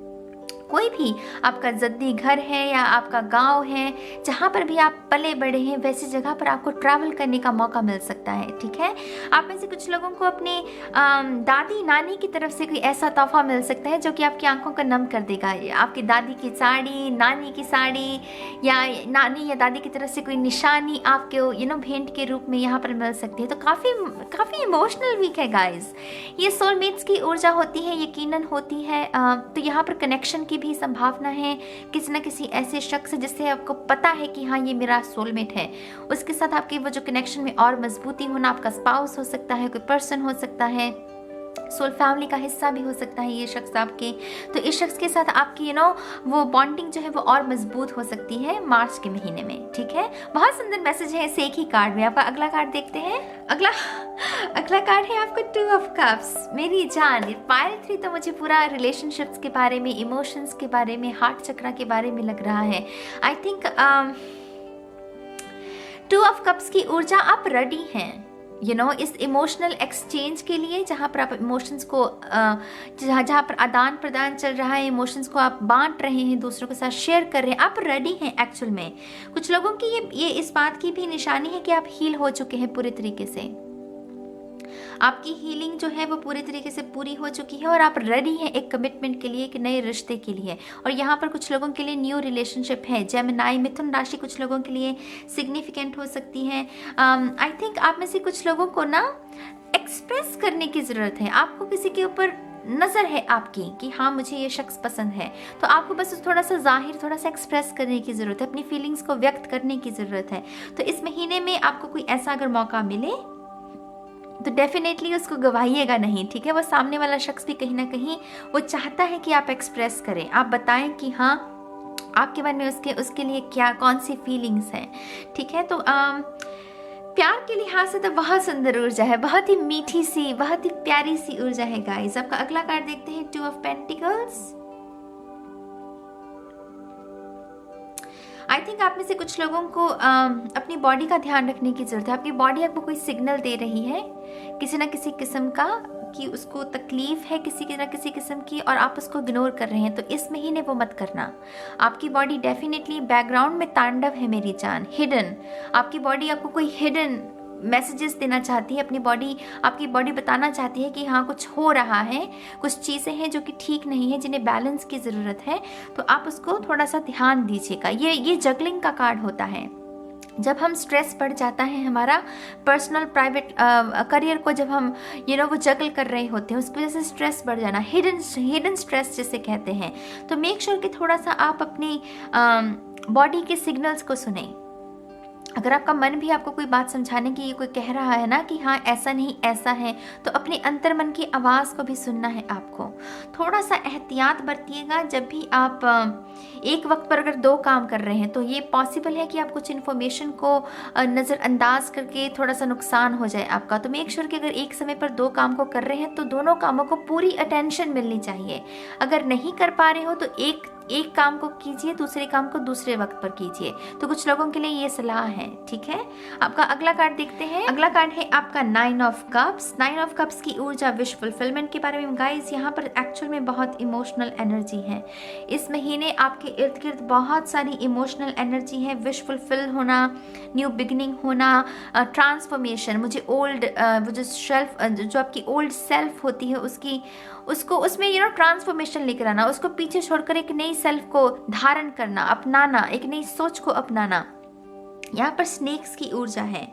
कोई भी आपका जद्दी घर है या आपका गांव है, जहाँ पर भी आप पले बड़े हैं, वैसी जगह पर आपको ट्रैवल करने का मौका मिल सकता है। ठीक है, आप में से कुछ लोगों को अपने दादी नानी की तरफ से कोई ऐसा तोहफा मिल सकता है जो कि आपकी आंखों को नम कर देगा। आपकी दादी की साड़ी, नानी की साड़ी, या नानी या दादी की तरफ से कोई निशानी आपके भेंट के रूप में यहाँ पर मिल सकती है। तो काफ़ी इमोशनल वीक है गाइज। ये सोलमेट्स की ऊर्जा होती है, यकीनन होती है। तो यहाँ पर कनेक्शन की भी संभावना है, किसी न किसी ऐसे शख्स जिससे आपको पता है कि हाँ ये मेरा सोलमेट है, उसके साथ आपके वो जो कनेक्शन में और मजबूती होना। आपका स्पाउस हो सकता है, कोई पर्सन हो सकता है, सोल फैमिली का हिस्सा भी हो सकता है ये शख्स आपके। तो इस शख्स के साथ आपकी वो बॉन्डिंग जो है वो और मजबूत हो सकती है मार्च के महीने में। ठीक है, बहुत सुंदर मैसेज है इस एक ही कार्ड में। आपका अगला कार्ड देखते हैं। अगला कार्ड है आपको 2 ऑफ कप्स। मेरी जान, पायल 3 तो मुझे पूरा रिलेशनशिप्स के बारे में, इमोशंस के बारे में, हार्ट चक्रा के बारे में लग रहा है। I think two of cups की ऊर्जा, आप रेडी हैं इस इमोशनल एक्सचेंज के लिए, जहाँ पर आप इमोशंस को जहाँ पर आदान प्रदान चल रहा है, इमोशंस को आप बांट रहे हैं, दूसरों के साथ शेयर कर रहे हैं, आप रेडी हैं एक्चुअल में। कुछ लोगों की ये इस बात की भी निशानी है कि आप हील हो चुके हैं पूरे तरीके से, आपकी हीलिंग जो है वो पूरी तरीके से पूरी हो चुकी है और आप रेडी हैं एक कमिटमेंट के लिए, एक नए रिश्ते के लिए। और यहाँ पर कुछ लोगों के लिए न्यू रिलेशनशिप है। जेमिनाई, मिथुन राशि कुछ लोगों के लिए सिग्निफिकेंट हो सकती है। आई थिंक आप में से कुछ लोगों को ना एक्सप्रेस करने की ज़रूरत है। आपको किसी के ऊपर नज़र है आपकी कि हाँ मुझे ये शख्स पसंद है, तो आपको बस थोड़ा सा जाहिर, थोड़ा सा एक्सप्रेस करने की ज़रूरत है, अपनी फीलिंग्स को व्यक्त करने की ज़रूरत है। तो इस महीने में आपको कोई ऐसा अगर मौका मिले तो डेफिनेटली उसको गवाइएगा नहीं, ठीक है। वो सामने वाला शख्स भी कहीं ना कहीं वो चाहता है कि आप एक्सप्रेस करें, आप बताएं कि हाँ आपके मन में उसके लिए क्या कौन सी फीलिंग्स हैं, ठीक है। तो प्यार के लिहाज से तो बहुत सुंदर ऊर्जा है, बहुत ही मीठी सी, बहुत ही प्यारी सी ऊर्जा है गाइस। आपका अगला कार्ड देखते हैं, two of pentacles. I think आप में से कुछ लोगों को अपनी बॉडी का ध्यान रखने की ज़रूरत है। आपकी बॉडी आपको कोई सिग्नल दे रही है किसी न किसी किस्म का कि उसको तकलीफ है किसी न किसी किस्म की, और आप उसको इग्नोर कर रहे हैं। तो इस महीने वो मत करना। आपकी बॉडी डेफिनेटली बैकग्राउंड में तांडव है मेरी जान, हिडन। आपकी बॉडी आपको कोई हिडन मैसेजेस देना चाहती है, आपकी बॉडी बताना चाहती है कि हाँ कुछ हो रहा है, कुछ चीज़ें हैं जो कि ठीक नहीं है, जिन्हें बैलेंस की ज़रूरत है। तो आप उसको थोड़ा सा ध्यान दीजिएगा। ये जगलिंग का कार्ड होता है। जब हम स्ट्रेस बढ़ जाता है हमारा पर्सनल प्राइवेट करियर को, जब हम वो जगल कर रहे होते हैं, उसकी वजह से स्ट्रेस बढ़ जाना, हिडन स्ट्रेस जिसे कहते हैं। तो मेक श्योर कि थोड़ा सा आप अपनी बॉडी के सिग्नल्स को सुने। अगर आपका मन भी आपको कोई बात समझाने की कोई कह रहा है ना कि हाँ ऐसा नहीं ऐसा है, तो अपने अंतर मन की आवाज़ को भी सुनना है आपको। थोड़ा सा एहतियात बरतिएगा जब भी आप एक वक्त पर अगर 2 काम कर रहे हैं, तो ये पॉसिबल है कि आप कुछ इन्फॉर्मेशन को नज़रअंदाज करके थोड़ा सा नुकसान हो जाए आपका। तो मेक श्योर कि अगर एक समय पर 2 काम को कर रहे हैं तो दोनों कामों को पूरी अटेंशन मिलनी चाहिए। अगर नहीं कर पा रहे हो तो एक काम को कीजिए, दूसरे काम को दूसरे वक्त पर कीजिए। तो कुछ लोगों के लिए ये सलाह है, ठीक है। आपका अगला कार्ड देखते हैं। अगला कार्ड है आपका 9 ऑफ कप्स। 9 ऑफ कप्स की ऊर्जा विश फुलफिलमेंट के बारे में। गाइस यहाँ पर एक्चुअल में बहुत इमोशनल एनर्जी है। इस महीने आपके इर्द गिर्द बहुत सारी इमोशनल एनर्जी है। विश फुलफिल होना, न्यू बिगिनिंग होना, ट्रांसफॉर्मेशन। मुझे ओल्ड जो आपकी ओल्ड सेल्फ होती है उसको उसमें ट्रांसफॉर्मेशन लेकर आना, उसको पीछे छोड़कर एक नई सेल्फ को धारण करना, अपनाना, एक नई सोच को अपनाना। यहाँ पर स्नेक्स की ऊर्जा है।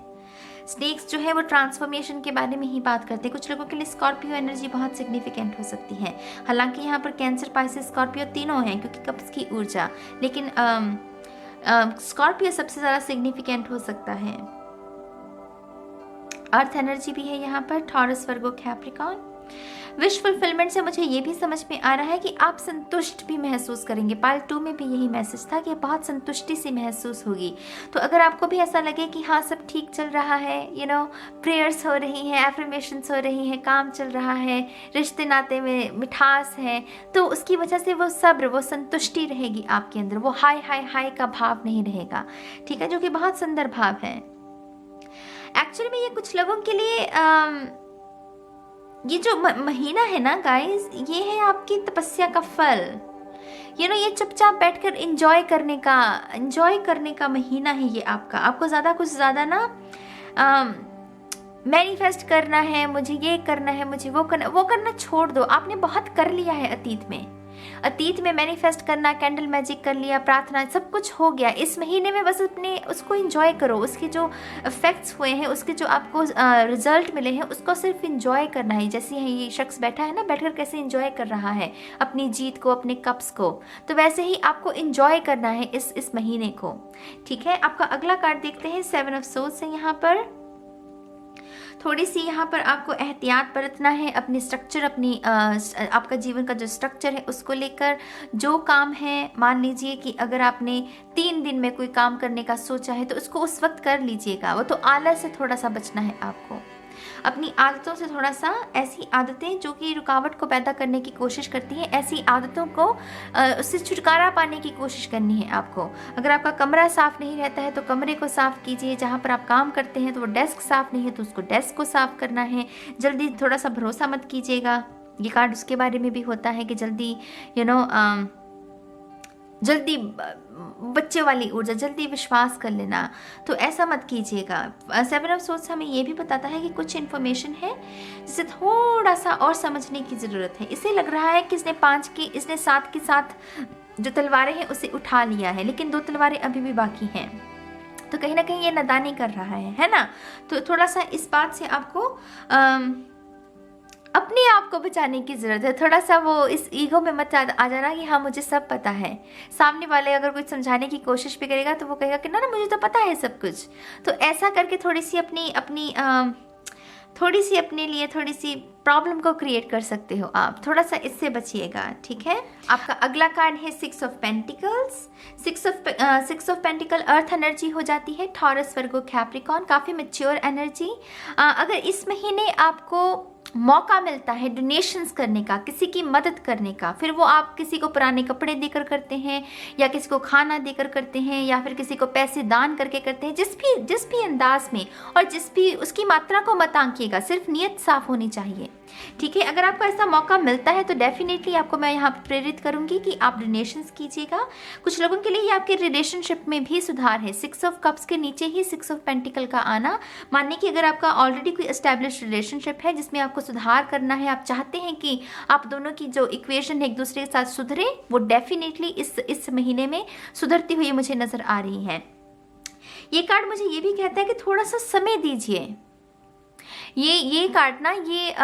स्नेक्स जो है वो ट्रांसफॉर्मेशन के बारे में ही बात करते हैं। कुछ लोगों के लिए स्कॉर्पियो एनर्जी बहुत सिग्निफिकेंट हो सकती है। हालांकि यहाँ पर कैंसर, पाइसेस, स्कॉर्पियो तीनों हैं क्योंकि कप्स की ऊर्जा, लेकिन स्कॉर्पियो सबसे ज़्यादा सिग्निफिकेंट हो सकता है। अर्थ एनर्जी भी है यहाँ पर, टॉरस, वर्गो, कैप्रिकॉर्न। विश फुलफिलमेंट से मुझे ये भी समझ में आ रहा है कि आप संतुष्ट भी महसूस करेंगे। पार्ट 2 में भी यही मैसेज था कि बहुत संतुष्टि सी महसूस होगी। तो अगर आपको भी ऐसा लगे कि हाँ सब ठीक चल रहा है, प्रेयर्स हो रही हैं, एफर्मेशंस हो रही हैं, काम चल रहा है, रिश्ते नाते में मिठास है, तो उसकी वजह से वो सब्र, वो संतुष्टि रहेगी आपके अंदर। वो हाय हाय हाय का भाव नहीं रहेगा, ठीक है, जो कि बहुत सुंदर भाव है। एक्चुअली में ये कुछ लोगों के लिए ये जो महीना है ना गाइस, ये है आपकी तपस्या का फल। ये चुपचाप बैठकर एंजॉय करने का महीना है ये आपका। आपको कुछ ज़्यादा ना मैनिफेस्ट करना है, मुझे ये करना है, मुझे वो करना छोड़ दो। आपने बहुत कर लिया है अतीत में मैनिफेस्ट करना, कैंडल मैजिक कर लिया, प्रार्थना, सब कुछ हो गया। इस महीने में बस उसको एंजॉय करो। उसके जो इफेक्ट्स हुए हैं, उसके जो आपको रिजल्ट मिले हैं, उसको सिर्फ एंजॉय करना है। जैसे ये शख्स बैठा है ना, बैठकर कैसे एंजॉय कर रहा है अपनी जीत को, अपने कप्स को, तो वैसे ही आपको एंजॉय करना है इस महीने को, ठीक है। आपका अगला कार्ड देखते हैं, 7 ऑफ सोर्ड्स है यहाँ पर। थोड़ी सी यहाँ पर आपको एहतियात बरतना है अपनी स्ट्रक्चर, आपका जीवन का जो स्ट्रक्चर है उसको लेकर। जो काम है, मान लीजिए कि अगर आपने 3 दिन में कोई काम करने का सोचा है तो उसको उस वक्त कर लीजिएगा। वो तो आलस से थोड़ा सा बचना है आपको, अपनी आदतों से थोड़ा सा, ऐसी आदतें जो कि रुकावट को पैदा करने की कोशिश करती हैं, ऐसी आदतों को उससे छुटकारा पाने की कोशिश करनी है आपको। अगर आपका कमरा साफ़ नहीं रहता है तो कमरे को साफ़ कीजिए। जहाँ पर आप काम करते हैं तो वो डेस्क साफ़ नहीं है तो उसको डेस्क को साफ़ करना है। जल्दी थोड़ा सा भरोसा मत कीजिएगा। ये कार्ड उसके बारे में भी होता है कि जल्दी जल्दी बच्चे वाली ऊर्जा, जल्दी विश्वास कर लेना, तो ऐसा मत कीजिएगा। 7 ऑफ सोर्ड्स हमें ये भी बताता है कि कुछ इन्फॉर्मेशन है जिसे थोड़ा सा और समझने की ज़रूरत है। इसे लग रहा है कि इसने 7 के साथ जो तलवारें हैं उसे उठा लिया है, लेकिन 2 तलवारें अभी भी बाकी हैं। तो कहीं ना कहीं ये नादानी कर रहा है ना। तो थोड़ा सा इस बात से आपको अपने आप को बचाने की ज़रूरत है। थोड़ा सा वो इस ईगो में मत आ जाना कि हाँ मुझे सब पता है। सामने वाले अगर कुछ समझाने की कोशिश भी करेगा तो वो कहेगा कि ना ना मुझे तो पता है सब कुछ। तो ऐसा करके थोड़ी सी अपने लिए थोड़ी सी प्रॉब्लम को क्रिएट कर सकते हो आप। थोड़ा सा इससे बचिएगा, ठीक है। आपका अगला कार्ड है 6 of pentacles. 6 of pentacle earth energy हो जाती है, टॉरस, वर्गो, कैप्रिकॉर्न, काफ़ी मैच्योर एनर्जी। अगर इस महीने आपको मौका मिलता है डोनेशंस करने का, किसी की मदद करने का, फिर वो आप किसी को पुराने कपड़े देकर करते हैं या किसी को खाना देकर करते हैं या फिर किसी को पैसे दान करके करते हैं, जिस भी अंदाज में और जिस भी उसकी मात्रा को मत आंकिएगा, सिर्फ नियत साफ होनी चाहिए, ठीक है। अगर आपको ऐसा मौका मिलता है तो डेफिनेटली आपको मैं यहाँ पर प्रेरित करूँगी कि आप डोनेशंस कीजिएगा। कुछ लोगों के लिए आपके रिलेशनशिप में भी सुधार है। 6 ऑफ कप्स के नीचे ही 6 ऑफ पेंटिकल का आना, मानिए कि अगर आपका ऑलरेडी कोई एस्टैब्लिश रिलेशनशिप है जिसमें आपको सुधार करना है, आप चाहते हैं कि आप दोनों की जो इक्वेशन है एक दूसरे के साथ सुधरे, वो डेफिनेटली इस महीने में सुधरती हुई मुझे नजर आ रही है। ये कार्ड मुझे ये भी कहता है कि थोड़ा सा समय दीजिए। ये कार्ड ना ये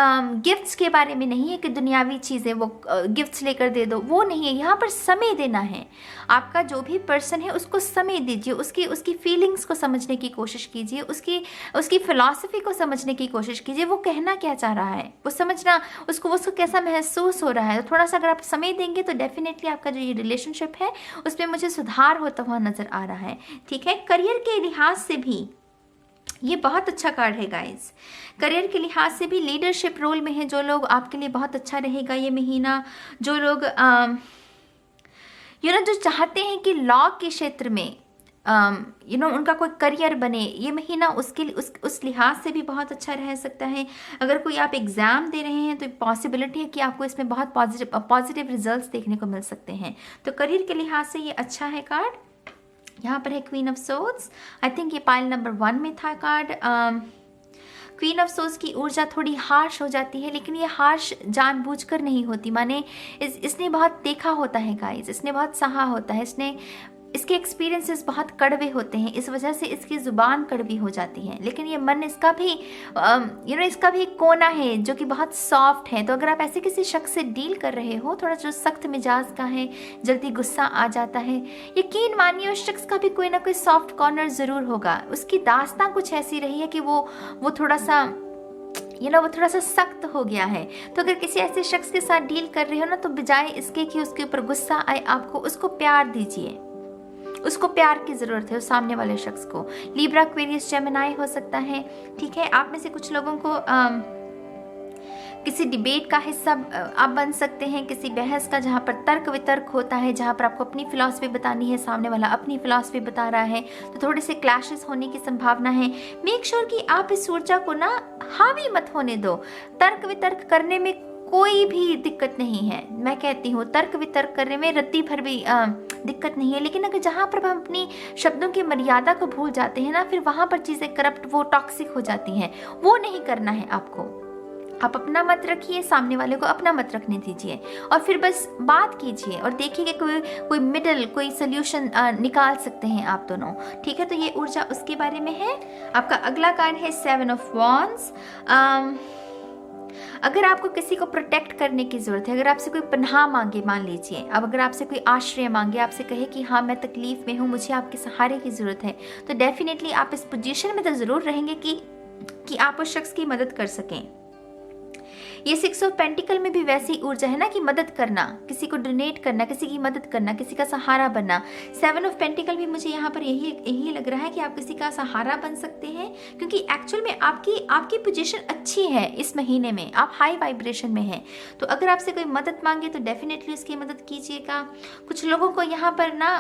गिफ्ट्स के बारे में नहीं है कि दुनियावी चीज़ें वो गिफ्ट्स लेकर दे दो, वो नहीं है। यहाँ पर समय देना है। आपका जो भी पर्सन है उसको समय दीजिए, उसकी फीलिंग्स को समझने की कोशिश कीजिए, उसकी फिलॉसफी को समझने की कोशिश कीजिए। वो कहना क्या चाह रहा है वो समझना, उसको कैसा महसूस हो रहा है। तो थोड़ा सा अगर आप समय देंगे तो डेफिनेटली आपका जो ये रिलेशनशिप है उसमें मुझे सुधार होता हुआ नज़र आ रहा है, ठीक है। करियर के लिहाज से भी ये बहुत अच्छा कार्ड है गाइस। करियर के लिहाज से भी लीडरशिप रोल में है जो लोग, आपके लिए बहुत अच्छा रहेगा ये महीना। जो लोग जो चाहते हैं कि लॉ के क्षेत्र में उनका कोई करियर बने, ये महीना उस लिहाज से भी बहुत अच्छा रह सकता है। अगर कोई आप एग्ज़ाम दे रहे हैं तो पॉसिबिलिटी है कि आपको इसमें बहुत पॉजिटिव रिजल्ट्स देखने को मिल सकते हैं। तो करियर के लिहाज से ये अच्छा है कार्ड। यहाँ पर है queen of swords. I think ये पाइल नंबर 1 में था कार्ड। क्वीन ऑफ सोर्ड्स की ऊर्जा थोड़ी हार्श हो जाती है, लेकिन ये हार्श जानबूझकर नहीं होती। माने इसने बहुत देखा होता है गाइस, इसने बहुत सहा होता है, इसके एक्सपीरियंसेस बहुत कड़वे होते हैं, इस वजह से इसकी ज़ुबान कड़वी हो जाती है। लेकिन ये मन इसका भी इसका भी एक कोना है जो कि बहुत सॉफ्ट है। तो अगर आप ऐसे किसी शख्स से डील कर रहे हो थोड़ा जो सख्त मिजाज का है, जल्दी गुस्सा आ जाता है, यकीन मानिए उस शख्स का भी कोई ना कोई सॉफ्ट कॉर्नर ज़रूर होगा। उसकी दास्तां कुछ ऐसी रही है कि वो थोड़ा सा वो थोड़ा सा सख्त हो गया है। तो अगर किसी ऐसे शख्स के साथ डील कर रहे हो ना, तो बजाय इसके कि उसके ऊपर गुस्सा आए, आपको उसको प्यार दीजिए। उसको प्यार की ज़रूरत है, उस सामने वाले शख्स को। लिब्रा, एक्वेरियस, जेमिनी हो सकता है, ठीक है। आप में से कुछ लोगों को किसी डिबेट का हिस्सा आप बन सकते हैं, किसी बहस का जहाँ पर तर्क वितर्क होता है, जहाँ पर आपको अपनी फिलॉसफी बतानी है, सामने वाला अपनी फिलॉसफी बता रहा है, तो थोड़े से क्लैशेस होने की संभावना है। मेक श्योर कि आप इस ऊर्जा को ना हावी मत होने दो। तर्क वितर्क करने में कोई भी दिक्कत नहीं है। मैं कहती हूँ तर्क वितर्क करने में रत्ती भर भी दिक्कत नहीं है, लेकिन अगर जहाँ पर हम अपनी शब्दों की मर्यादा को भूल जाते हैं ना, फिर वहाँ पर चीज़ें करप्ट, वो टॉक्सिक हो जाती हैं। वो नहीं करना है आपको। आप अपना मत रखिए, सामने वाले को अपना मत रखने दीजिए और फिर बस बात कीजिए और देखिए कि कोई मिडल, कोई सोल्यूशन निकाल सकते हैं आप दोनों, ठीक है। तो ये ऊर्जा उसके बारे में है। आपका अगला कार्ड है 7 ऑफ वॉन्ड्स। अगर आपको किसी को प्रोटेक्ट करने की ज़रूरत है, अगर आपसे कोई पनाह मांगे, मान लीजिए अब अगर आपसे कोई आश्रय मांगे, आपसे कहे कि हाँ मैं तकलीफ़ में हूँ, मुझे आपके सहारे की ज़रूरत है, तो डेफिनेटली आप इस पोजीशन में तो ज़रूर रहेंगे कि आप उस शख्स की मदद कर सकें। ये 6 ऑफ पेंटिकल में भी वैसी ऊर्जा है ना कि मदद करना, किसी को डोनेट करना, किसी की मदद करना, किसी का सहारा बनना। 7 ऑफ पेंटिकल भी मुझे यहाँ पर यही लग रहा है कि आप किसी का सहारा बन सकते हैं, क्योंकि एक्चुअल में आपकी पोजीशन अच्छी है इस महीने में, आप हाई वाइब्रेशन में हैं। तो अगर आपसे कोई मदद मांगे तो डेफिनेटली उसकी मदद कीजिएगा। कुछ लोगों को यहाँ पर ना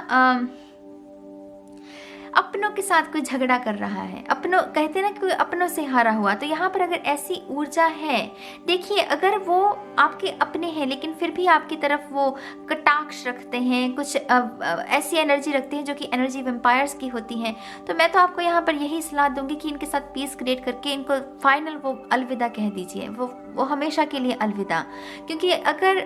अपनों के साथ कोई झगड़ा कर रहा है, अपनों कहते ना कोई अपनों से हारा हुआ, तो यहाँ पर अगर ऐसी ऊर्जा है, देखिए अगर वो आपके अपने हैं लेकिन फिर भी आपकी तरफ वो कटाक्ष रखते हैं, कुछ ऐसी एनर्जी रखते हैं जो कि एनर्जी वेम्पायर्स की होती हैं, तो मैं तो आपको यहाँ पर यही सलाह दूंगी कि इनके साथ पीस क्रिएट करके इनको फाइनल वो अलविदा कह दीजिए, वो हमेशा के लिए अलविदा। क्योंकि अगर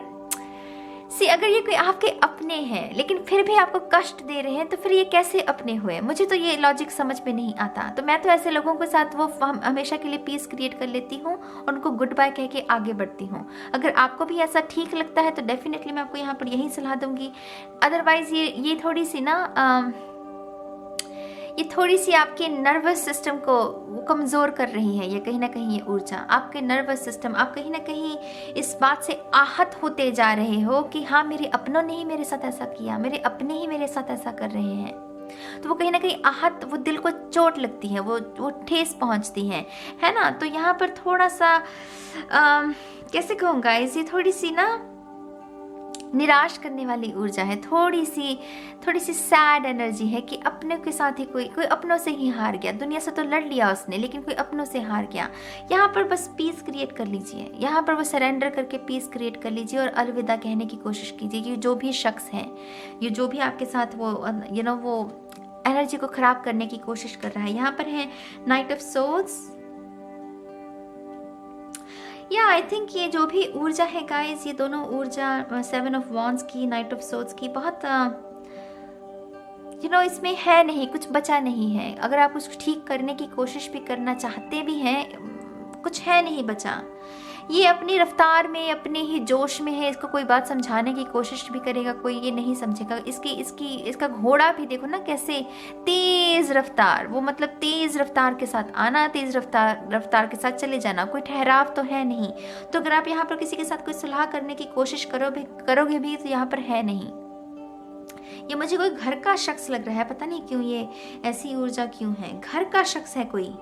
ये कोई आपके अपने हैं लेकिन फिर भी आपको कष्ट दे रहे हैं, तो फिर ये कैसे अपने हुए? मुझे तो ये लॉजिक समझ में नहीं आता। तो मैं तो ऐसे लोगों के साथ वो हमेशा के लिए पीस क्रिएट कर लेती हूँ और उनको गुड बाय कह के आगे बढ़ती हूँ। अगर आपको भी ऐसा ठीक लगता है तो डेफिनेटली मैं आपको यहाँ पर यही सलाह दूंगी। अदरवाइज ये थोड़ी सी ना ये थोड़ी सी आपके नर्वस सिस्टम को कमज़ोर कर रही है। ये कहीं ना कहीं ये ऊर्जा आपके नर्वस सिस्टम, आप कहीं ना कहीं इस बात से आहत होते जा रहे हो कि हाँ मेरे अपनों ने ही मेरे साथ ऐसा किया, मेरे अपने ही मेरे साथ ऐसा कर रहे हैं। तो वो कहीं ना कहीं आहत, वो दिल को चोट लगती है, वो ठेस पहुंचती है ना। तो यहाँ पर थोड़ा सा कैसे कहूँगा, ये थोड़ी सी ना निराश करने वाली ऊर्जा है, थोड़ी सी सैड एनर्जी है कि अपने के साथ ही कोई अपनों से ही हार गया। दुनिया से तो लड़ लिया उसने लेकिन कोई अपनों से हार गया। यहाँ पर बस पीस क्रिएट कर लीजिए, यहाँ पर वो सरेंडर करके पीस क्रिएट कर लीजिए और अलविदा कहने की कोशिश कीजिए कि जो भी शख्स है, ये जो भी आपके साथ वो वो एनर्जी को खराब करने की कोशिश कर रहा है। यहाँ पर है नाइट ऑफ सोर्ड्स। या आई थिंक ये जो भी ऊर्जा है गाइस, ये दोनों ऊर्जा 7 ऑफ वॉन्ड्स की, नाइट ऑफ सोर्ड्स की, बहुत इसमें है नहीं, कुछ बचा नहीं है। अगर आप कुछ ठीक करने की कोशिश भी करना चाहते भी हैं, कुछ है नहीं बचा। ये अपनी रफ्तार में, अपने ही जोश में है, इसको कोई बात समझाने की कोशिश भी करेगा कोई ये नहीं समझेगा। इसका घोड़ा भी देखो ना कैसे तेज रफ्तार, वो मतलब तेज रफ्तार के साथ आना, तेज रफ्तार के साथ चले जाना, कोई ठहराव तो है नहीं। तो अगर आप यहाँ पर किसी के साथ कोई सुलह करने की कोशिश करोगे भी तो यहाँ पर है नहीं। ये मुझे कोई घर का शख्स लग रहा है, पता नहीं क्यों ये ऐसी ऊर्जा क्यों है। घर का शख्स है कोई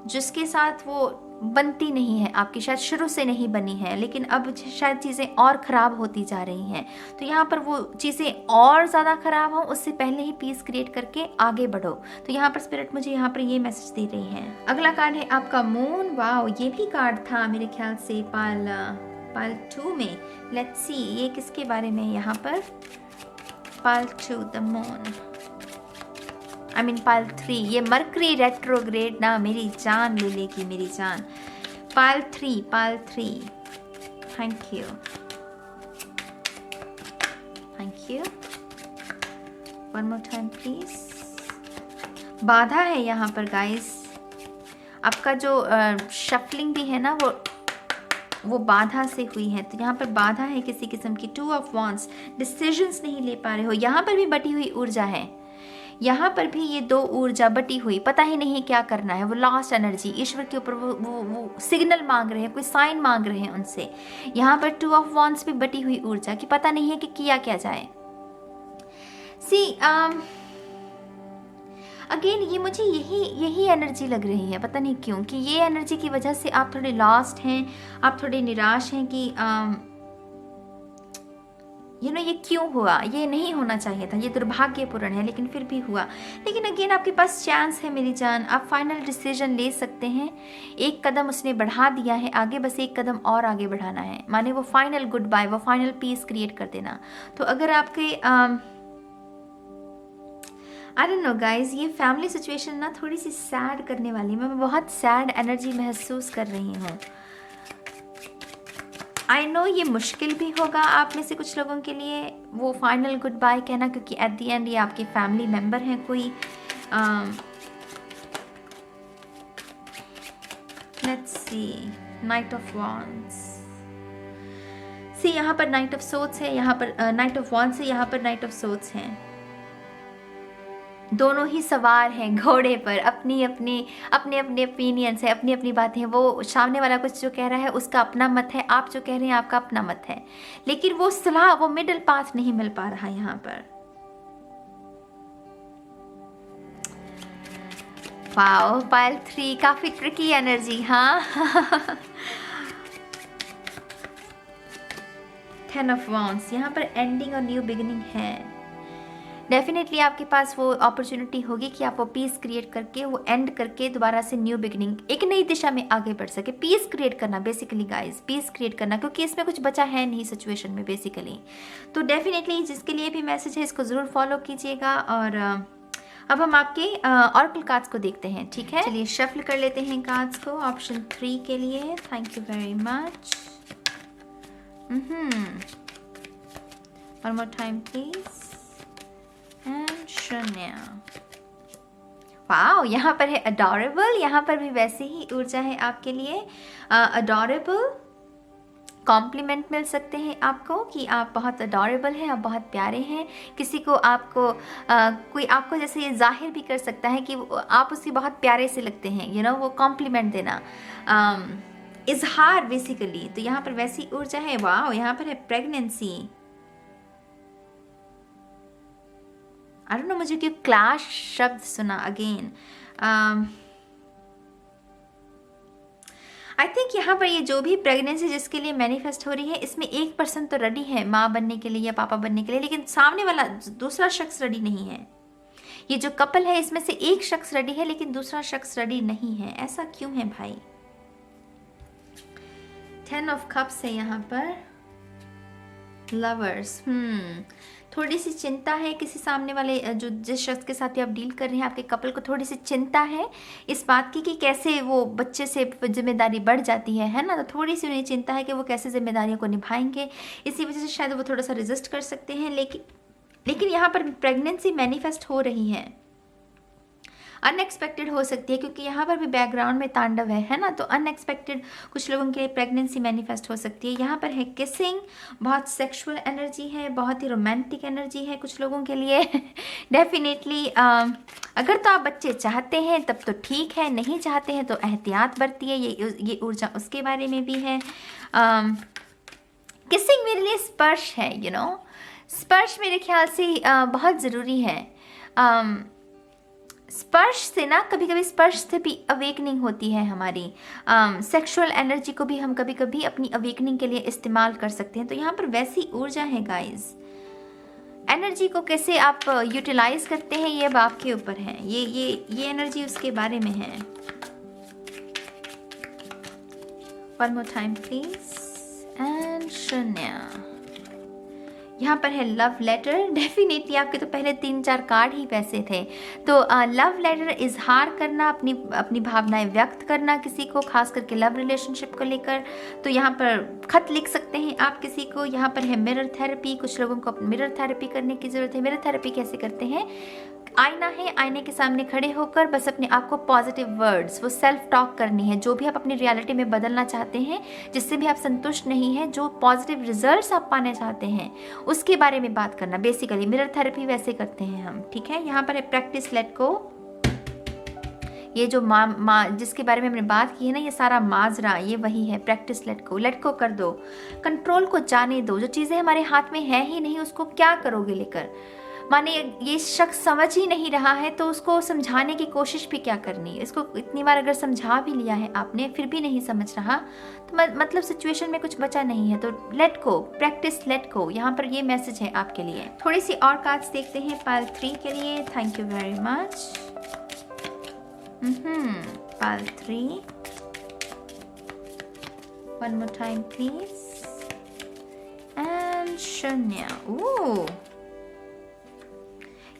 जिसके साथ वो बनती नहीं है आपकी, शायद शुरू से नहीं बनी है लेकिन अब शायद चीज़ें और ख़राब होती जा रही हैं। तो यहाँ पर वो चीज़ें और ज़्यादा ख़राब हों उससे पहले ही पीस क्रिएट करके आगे बढ़ो। तो यहाँ पर स्पिरिट मुझे यहाँ पर ये मैसेज दे रही है। अगला कार्ड है आपका मून। वाओ, ये भी कार्ड था मेरे ख्याल से पाल 2 में। लेट्स सी ये किसके बारे में। यहाँ पर पाल 2 द मून, आई मीन पाल 3, ये मरकरी रेट्रोग्रेड ना मेरी जान ले लेगी, मेरी जान। पाल 3 thank you one more time please. बाधा है यहाँ पर गाइस, आपका जो शफलिंग भी है ना वो बाधा से हुई है। तो यहाँ पर बाधा है किसी किस्म की। 2 ऑफ वॉन्ड्स, डिसीजंस नहीं ले पा रहे हो। यहाँ पर भी बटी हुई ऊर्जा है, यहाँ पर भी ये 2 ऊर्जा बटी हुई, पता ही नहीं क्या करना है। वो लास्ट एनर्जी ईश्वर के ऊपर वो सिग्नल मांग रहे हैं, कोई साइन मांग रहे हैं उनसे। यहाँ पर 2 ऑफ वॉन्ड्स भी बटी हुई ऊर्जा कि पता नहीं है कि किया क्या जाए। सी अगेन ये मुझे यही एनर्जी लग रही है, पता नहीं क्यों, कि ये एनर्जी की वजह से आप थोड़े लॉस्ट हैं, आप थोड़े निराश हैं कि ये क्यों हुआ, ये नहीं होना चाहिए था, ये दुर्भाग्यपूर्ण है लेकिन फिर भी हुआ। लेकिन अगेन आपके पास चांस है मेरी जान, आप फाइनल डिसीजन ले सकते हैं। एक कदम उसने बढ़ा दिया है आगे, बस एक कदम और आगे बढ़ाना है, माने वो फाइनल गुड बाय, वो फाइनल पीस क्रिएट कर देना। तो अगर आपके आई डोंट नो गाइज, ये फैमिली सिचुएशन ना थोड़ी सी सैड करने वाली, मैं बहुत सैड एनर्जी महसूस कर रही हूँ। आई नो ये मुश्किल भी होगा आप में से कुछ लोगों के लिए वो फाइनल गुड बाय कहना, क्योंकि एट द एंड ये आपके फैमिली मेम्बर हैं कोई। Let's see knight of wands. See यहाँ पर नाइट ऑफ सोर्ड्स है, यहाँ पर नाइट ऑफ वॉन्ड्स है, यहाँ पर नाइट ऑफ सोर्ड्स हैं। दोनों ही सवार हैं घोड़े पर, अपनी अपनी अपने अपने ओपिनियंस है, अपनी अपनी बातें हैं। वो सामने वाला कुछ जो कह रहा है उसका अपना मत है, आप जो कह रहे हैं आपका अपना मत है, लेकिन वो सुलह, वो मिडिल पाथ नहीं मिल पा रहा यहाँ पर। वाओ, पाइल 3 काफी ट्रिकी एनर्जी। हाँ 10 ऑफ वांड्स, यहाँ पर एंडिंग और न्यू बिगिनिंग है। डेफिनेटली आपके पास वो अपॉर्चुनिटी होगी कि आप वो पीस क्रिएट करके, वो एंड करके दोबारा से न्यू बिगिनिंग, एक नई दिशा में आगे बढ़ सके। पीस क्रिएट करना बेसिकली गाइस, पीस क्रिएट करना, क्योंकि इसमें कुछ बचा है नहीं सिचुएशन में बेसिकली। तो डेफिनेटली जिसके लिए भी मैसेज है इसको ज़रूर फॉलो कीजिएगा। और अब हम आपके ऑरेकल कार्ड्स को देखते हैं, ठीक है? चलिए शफल कर लेते हैं कार्ड्स को ऑप्शन 3 के लिए। Thank you very much. One more time please. And शून्य। वाओ, यहाँ पर है अडोरेबल, यहाँ पर भी वैसे ही ऊर्जा है आपके लिए। अडोरेबल, कॉम्प्लीमेंट मिल सकते हैं आपको कि आप बहुत अडोरेबल हैं, आप बहुत प्यारे हैं। किसी को आपको कोई आपको जैसे ये जाहिर भी कर सकता है कि आप उसकी बहुत प्यारे से लगते हैं, यू नो, वो कॉम्प्लीमेंट देना, इजहार बेसिकली। तो यहाँ पर वैसी ऊर्जा है। वाओ, यहाँ पर है प्रेगनेंसी। आई डोंट नो, मुझे क्यों क्लैश शब्द सुना अगेन। आई थिंक यहाँ पर ये जो भी प्रेगनेंसी जिसके लिए मैनिफेस्ट हो रही है, इसमें 1% तो रेडी है माँ बनने के लिए या पापा बनने के लिए, लेकिन सामने वाला दूसरा शख्स रेडी नहीं है। ये जो कपल है इसमें से एक शख्स रेडी है लेकिन दूसरा शख्स रेडी नहीं है। ऐसा क्यों है भाई? 10 ऑफ कप्स है यहाँ पर। लवर्स, थोड़ी सी चिंता है किसी सामने वाले जो जिस शख्स के साथ भी आप डील कर रहे हैं, आपके कपल को थोड़ी सी चिंता है इस बात की कि कैसे वो बच्चे से जिम्मेदारी बढ़ जाती है ना। तो थोड़ी सी उन्हें चिंता है कि वो कैसे जिम्मेदारियों को निभाएंगे। इसी वजह से शायद वो थोड़ा सा रेजिस्ट कर सकते हैं। लेकिन यहाँ पर प्रेगनेंसी मैनिफेस्ट हो रही है, अनएक्सपेक्टेड हो सकती है, क्योंकि यहाँ पर भी बैकग्राउंड में तांडव है ना। तो अनएक्सपेक्टेड कुछ लोगों के लिए प्रेगनेंसी मैनिफेस्ट हो सकती है। यहाँ पर है किसिंग, बहुत सेक्सुअल एनर्जी है, बहुत ही रोमांटिक एनर्जी है कुछ लोगों के लिए। डेफिनेटली अगर तो आप बच्चे चाहते हैं तब तो ठीक है, नहीं चाहते हैं तो एहतियात बरतिए। ये ऊर्जा उसके बारे में भी है। किसिंग मेरे लिए स्पर्श है, यू नो, स्पर्श मेरे ख्याल से बहुत ज़रूरी है। स्पर्श से ना, कभी कभी स्पर्श से भी अवेकनिंग होती है हमारी। सेक्सुअल एनर्जी को भी हम कभी कभी अपनी अवेकनिंग के लिए इस्तेमाल कर सकते हैं। तो यहाँ पर वैसी ऊर्जा है गाइस। एनर्जी को कैसे आप यूटिलाइज करते हैं ये अब आपके ऊपर है। ये एनर्जी उसके बारे में है। One more time please. And शून्य। यहाँ पर है लव लेटर। डेफिनेटली आपके तो पहले 3-4 कार्ड ही वैसे थे। तो लव लेटर, इजहार करना, अपनी भावनाएं व्यक्त करना किसी को, खास करके लव रिलेशनशिप को लेकर। तो यहाँ पर खत लिख सकते हैं आप किसी को। यहाँ पर है मिरर थेरेपी, कुछ लोगों को मिरर थेरेपी करने की ज़रूरत है। मिरर थेरेपी कैसे करते हैं? आईना है, आईने के सामने खड़े होकर बस अपने आप को पॉजिटिव वर्ड्स, वो सेल्फ टॉक करनी है। जो भी आप अपनी रियलिटी में बदलना चाहते हैं, जिससे भी आप संतुष्ट नहीं हैं, जो पॉजिटिव रिजल्ट्स आप पाने चाहते हैं, उसके बारे में बात करना। बेसिकली मिरर थेरेपी वैसे करते हैं हम, ठीक है? यहाँ पर है प्रैक्टिस लेट गो। ये जो जिसके बारे में हमने बात की है ना, ये सारा माजरा ये वही है। प्रैक्टिस लेट गो कर दो, कंट्रोल को जाने दो। जो चीज़ें हमारे हाथ में है ही नहीं उसको क्या करोगे लेकर? माने ये शख्स समझ ही नहीं रहा है तो उसको समझाने की कोशिश भी क्या करनी है? इसको इतनी बार अगर समझा भी लिया है आपने फिर भी नहीं समझ रहा तो मतलब सिचुएशन में कुछ बचा नहीं है। तो let go, practice let go, यहाँ पर ये मैसेज है आपके लिए। थोड़ी सी और कार्ड्स देखते हैं पाइल 3 के लिए। Thank you very much. Pile 3, one more time please. And शून्य।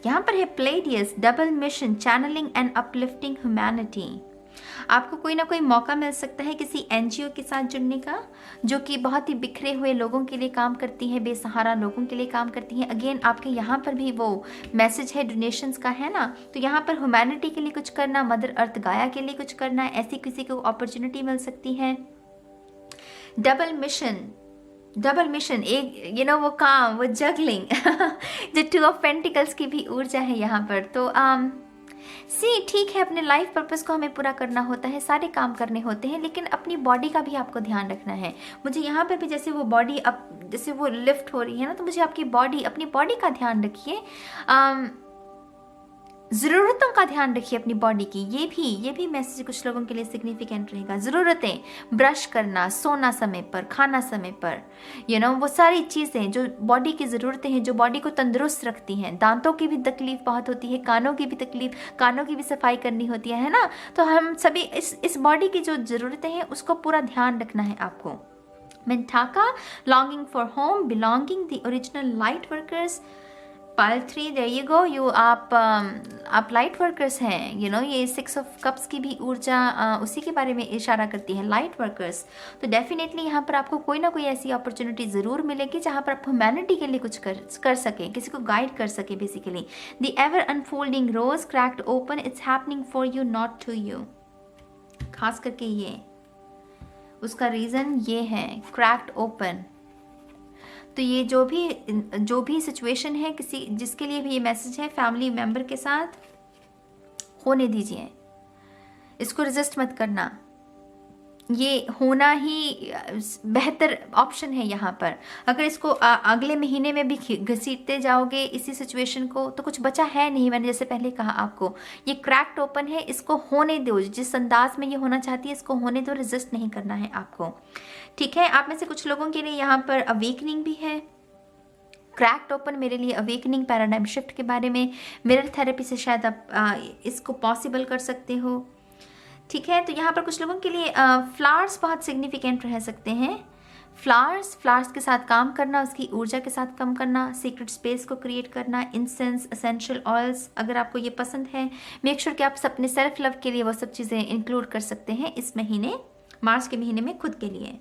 यहाँ पर है Pleiades, double mission, channelling and uplifting humanity. आपको कोई ना कोई मौका मिल सकता है किसी एनजीओ के साथ जुड़ने का, जो कि बहुत ही बिखरे हुए लोगों के लिए काम करती है, बेसहारा लोगों के लिए काम करती है। अगेन आपके यहाँ पर भी वो मैसेज है डोनेशंस का, है ना। तो यहाँ पर ह्यूमैनिटी के लिए कुछ करना, मदर अर्थ गाया के लिए कुछ करना, ऐसी किसी को अपॉर्चुनिटी मिल सकती है। डबल मिशन, डबल मिशन, एक वो काम, वो जगलिंग जो 2 ऑफ पेंटिकल्स की भी ऊर्जा है यहाँ पर। तो सी ठीक है, अपने लाइफ पर्पस को हमें पूरा करना होता है, सारे काम करने होते हैं, लेकिन अपनी बॉडी का भी आपको ध्यान रखना है। मुझे यहाँ पर भी जैसे वो बॉडी अब जैसे वो लिफ्ट हो रही है ना, तो मुझे आपकी बॉडी, अपनी बॉडी का ध्यान रखिए, ज़रूरतों का ध्यान रखिए अपनी बॉडी की। ये भी मैसेज कुछ लोगों के लिए सिग्निफिकेंट रहेगा। ज़रूरतें, ब्रश करना, सोना समय पर, खाना समय पर, वो सारी चीज़ें जो बॉडी की ज़रूरतें हैं, जो बॉडी को तंदुरुस्त रखती हैं। दांतों की भी तकलीफ बहुत होती है, कानों की भी तकलीफ, कानों की भी सफाई करनी होती है ना। तो हम सभी इस बॉडी की जो ज़रूरतें हैं उसको पूरा ध्यान रखना है आपको। Mintaka, longing for home, belonging, the original light workers. Pile 3, there you go. आप लाइट वर्कर्स हैं, ये 6 ऑफ कप्स की भी ऊर्जा उसी के बारे में इशारा करती है, लाइट वर्कर्स। तो डेफिनेटली यहाँ पर आपको कोई ना कोई ऐसी अपॉर्चुनिटी ज़रूर मिलेगी जहाँ पर आप ह्यूमैनिटी के लिए कुछ कर सकें, किसी को गाइड कर सके basically. The ever unfolding rose cracked open, it's happening for you not to you. खास करके ये उसका रीज़न ये है, क्रैक्ड ओपन। तो ये जो भी सिचुएशन है, किसी जिसके लिए भी ये मैसेज है, फैमिली मेम्बर के साथ होने दीजिए, इसको रेजिस्ट मत करना। ये होना ही बेहतर ऑप्शन है यहाँ पर। अगर इसको अगले महीने में भी घसीटते जाओगे इसी सिचुएशन को, तो कुछ बचा है नहीं। मैंने जैसे पहले कहा आपको, ये क्रैक्ड ओपन है, इसको होने दो। जिस अंदाज में ये होना चाहती है इसको होने दो, रेजिस्ट नहीं करना है आपको, ठीक है। आप में से कुछ लोगों के लिए यहाँ पर अवेकनिंग भी है। क्रैक्ड ओपन मेरे लिए अवेकनिंग, पैराडाइम शिफ्ट के बारे में, मिरर थेरेपी से शायद आप इसको पॉसिबल कर सकते हो, ठीक है। तो यहाँ पर कुछ लोगों के लिए फ्लावर्स बहुत सिग्निफिकेंट रह सकते हैं। फ्लावर्स के साथ काम करना, उसकी ऊर्जा के साथ काम करना, सीक्रेट स्पेस को क्रिएट करना, इंसेंस, एसेंशियल ऑयल्स, अगर आपको ये पसंद है, मेक श्योर कि आप अपने सेल्फ लव के लिए वो सब चीज़ें इंक्लूड कर सकते हैं इस महीने, मार्च के महीने में खुद के लिए,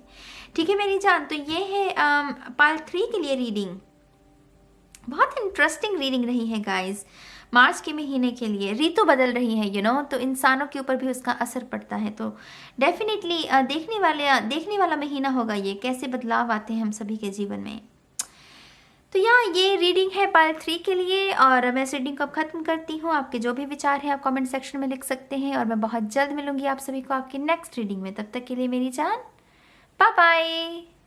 ठीक है मेरी जान। तो ये है पाइल 3 के लिए रीडिंग। बहुत इंटरेस्टिंग रीडिंग रही है गाइज। मार्च के महीने के लिए ऋतु बदल रही है, तो इंसानों के ऊपर भी उसका असर पड़ता है। तो डेफिनेटली देखने वाला महीना होगा ये, कैसे बदलाव आते हैं हम सभी के जीवन में। तो ये रीडिंग है पाइल 3 के लिए, और मैं इस रीडिंग को अब खत्म करती हूँ। आपके जो भी विचार हैं आप कमेंट सेक्शन में लिख सकते हैं, और मैं बहुत जल्द मिलूंगी आप सभी को आपकी नेक्स्ट रीडिंग में। तब तक के लिए मेरी जान, बाय बाय।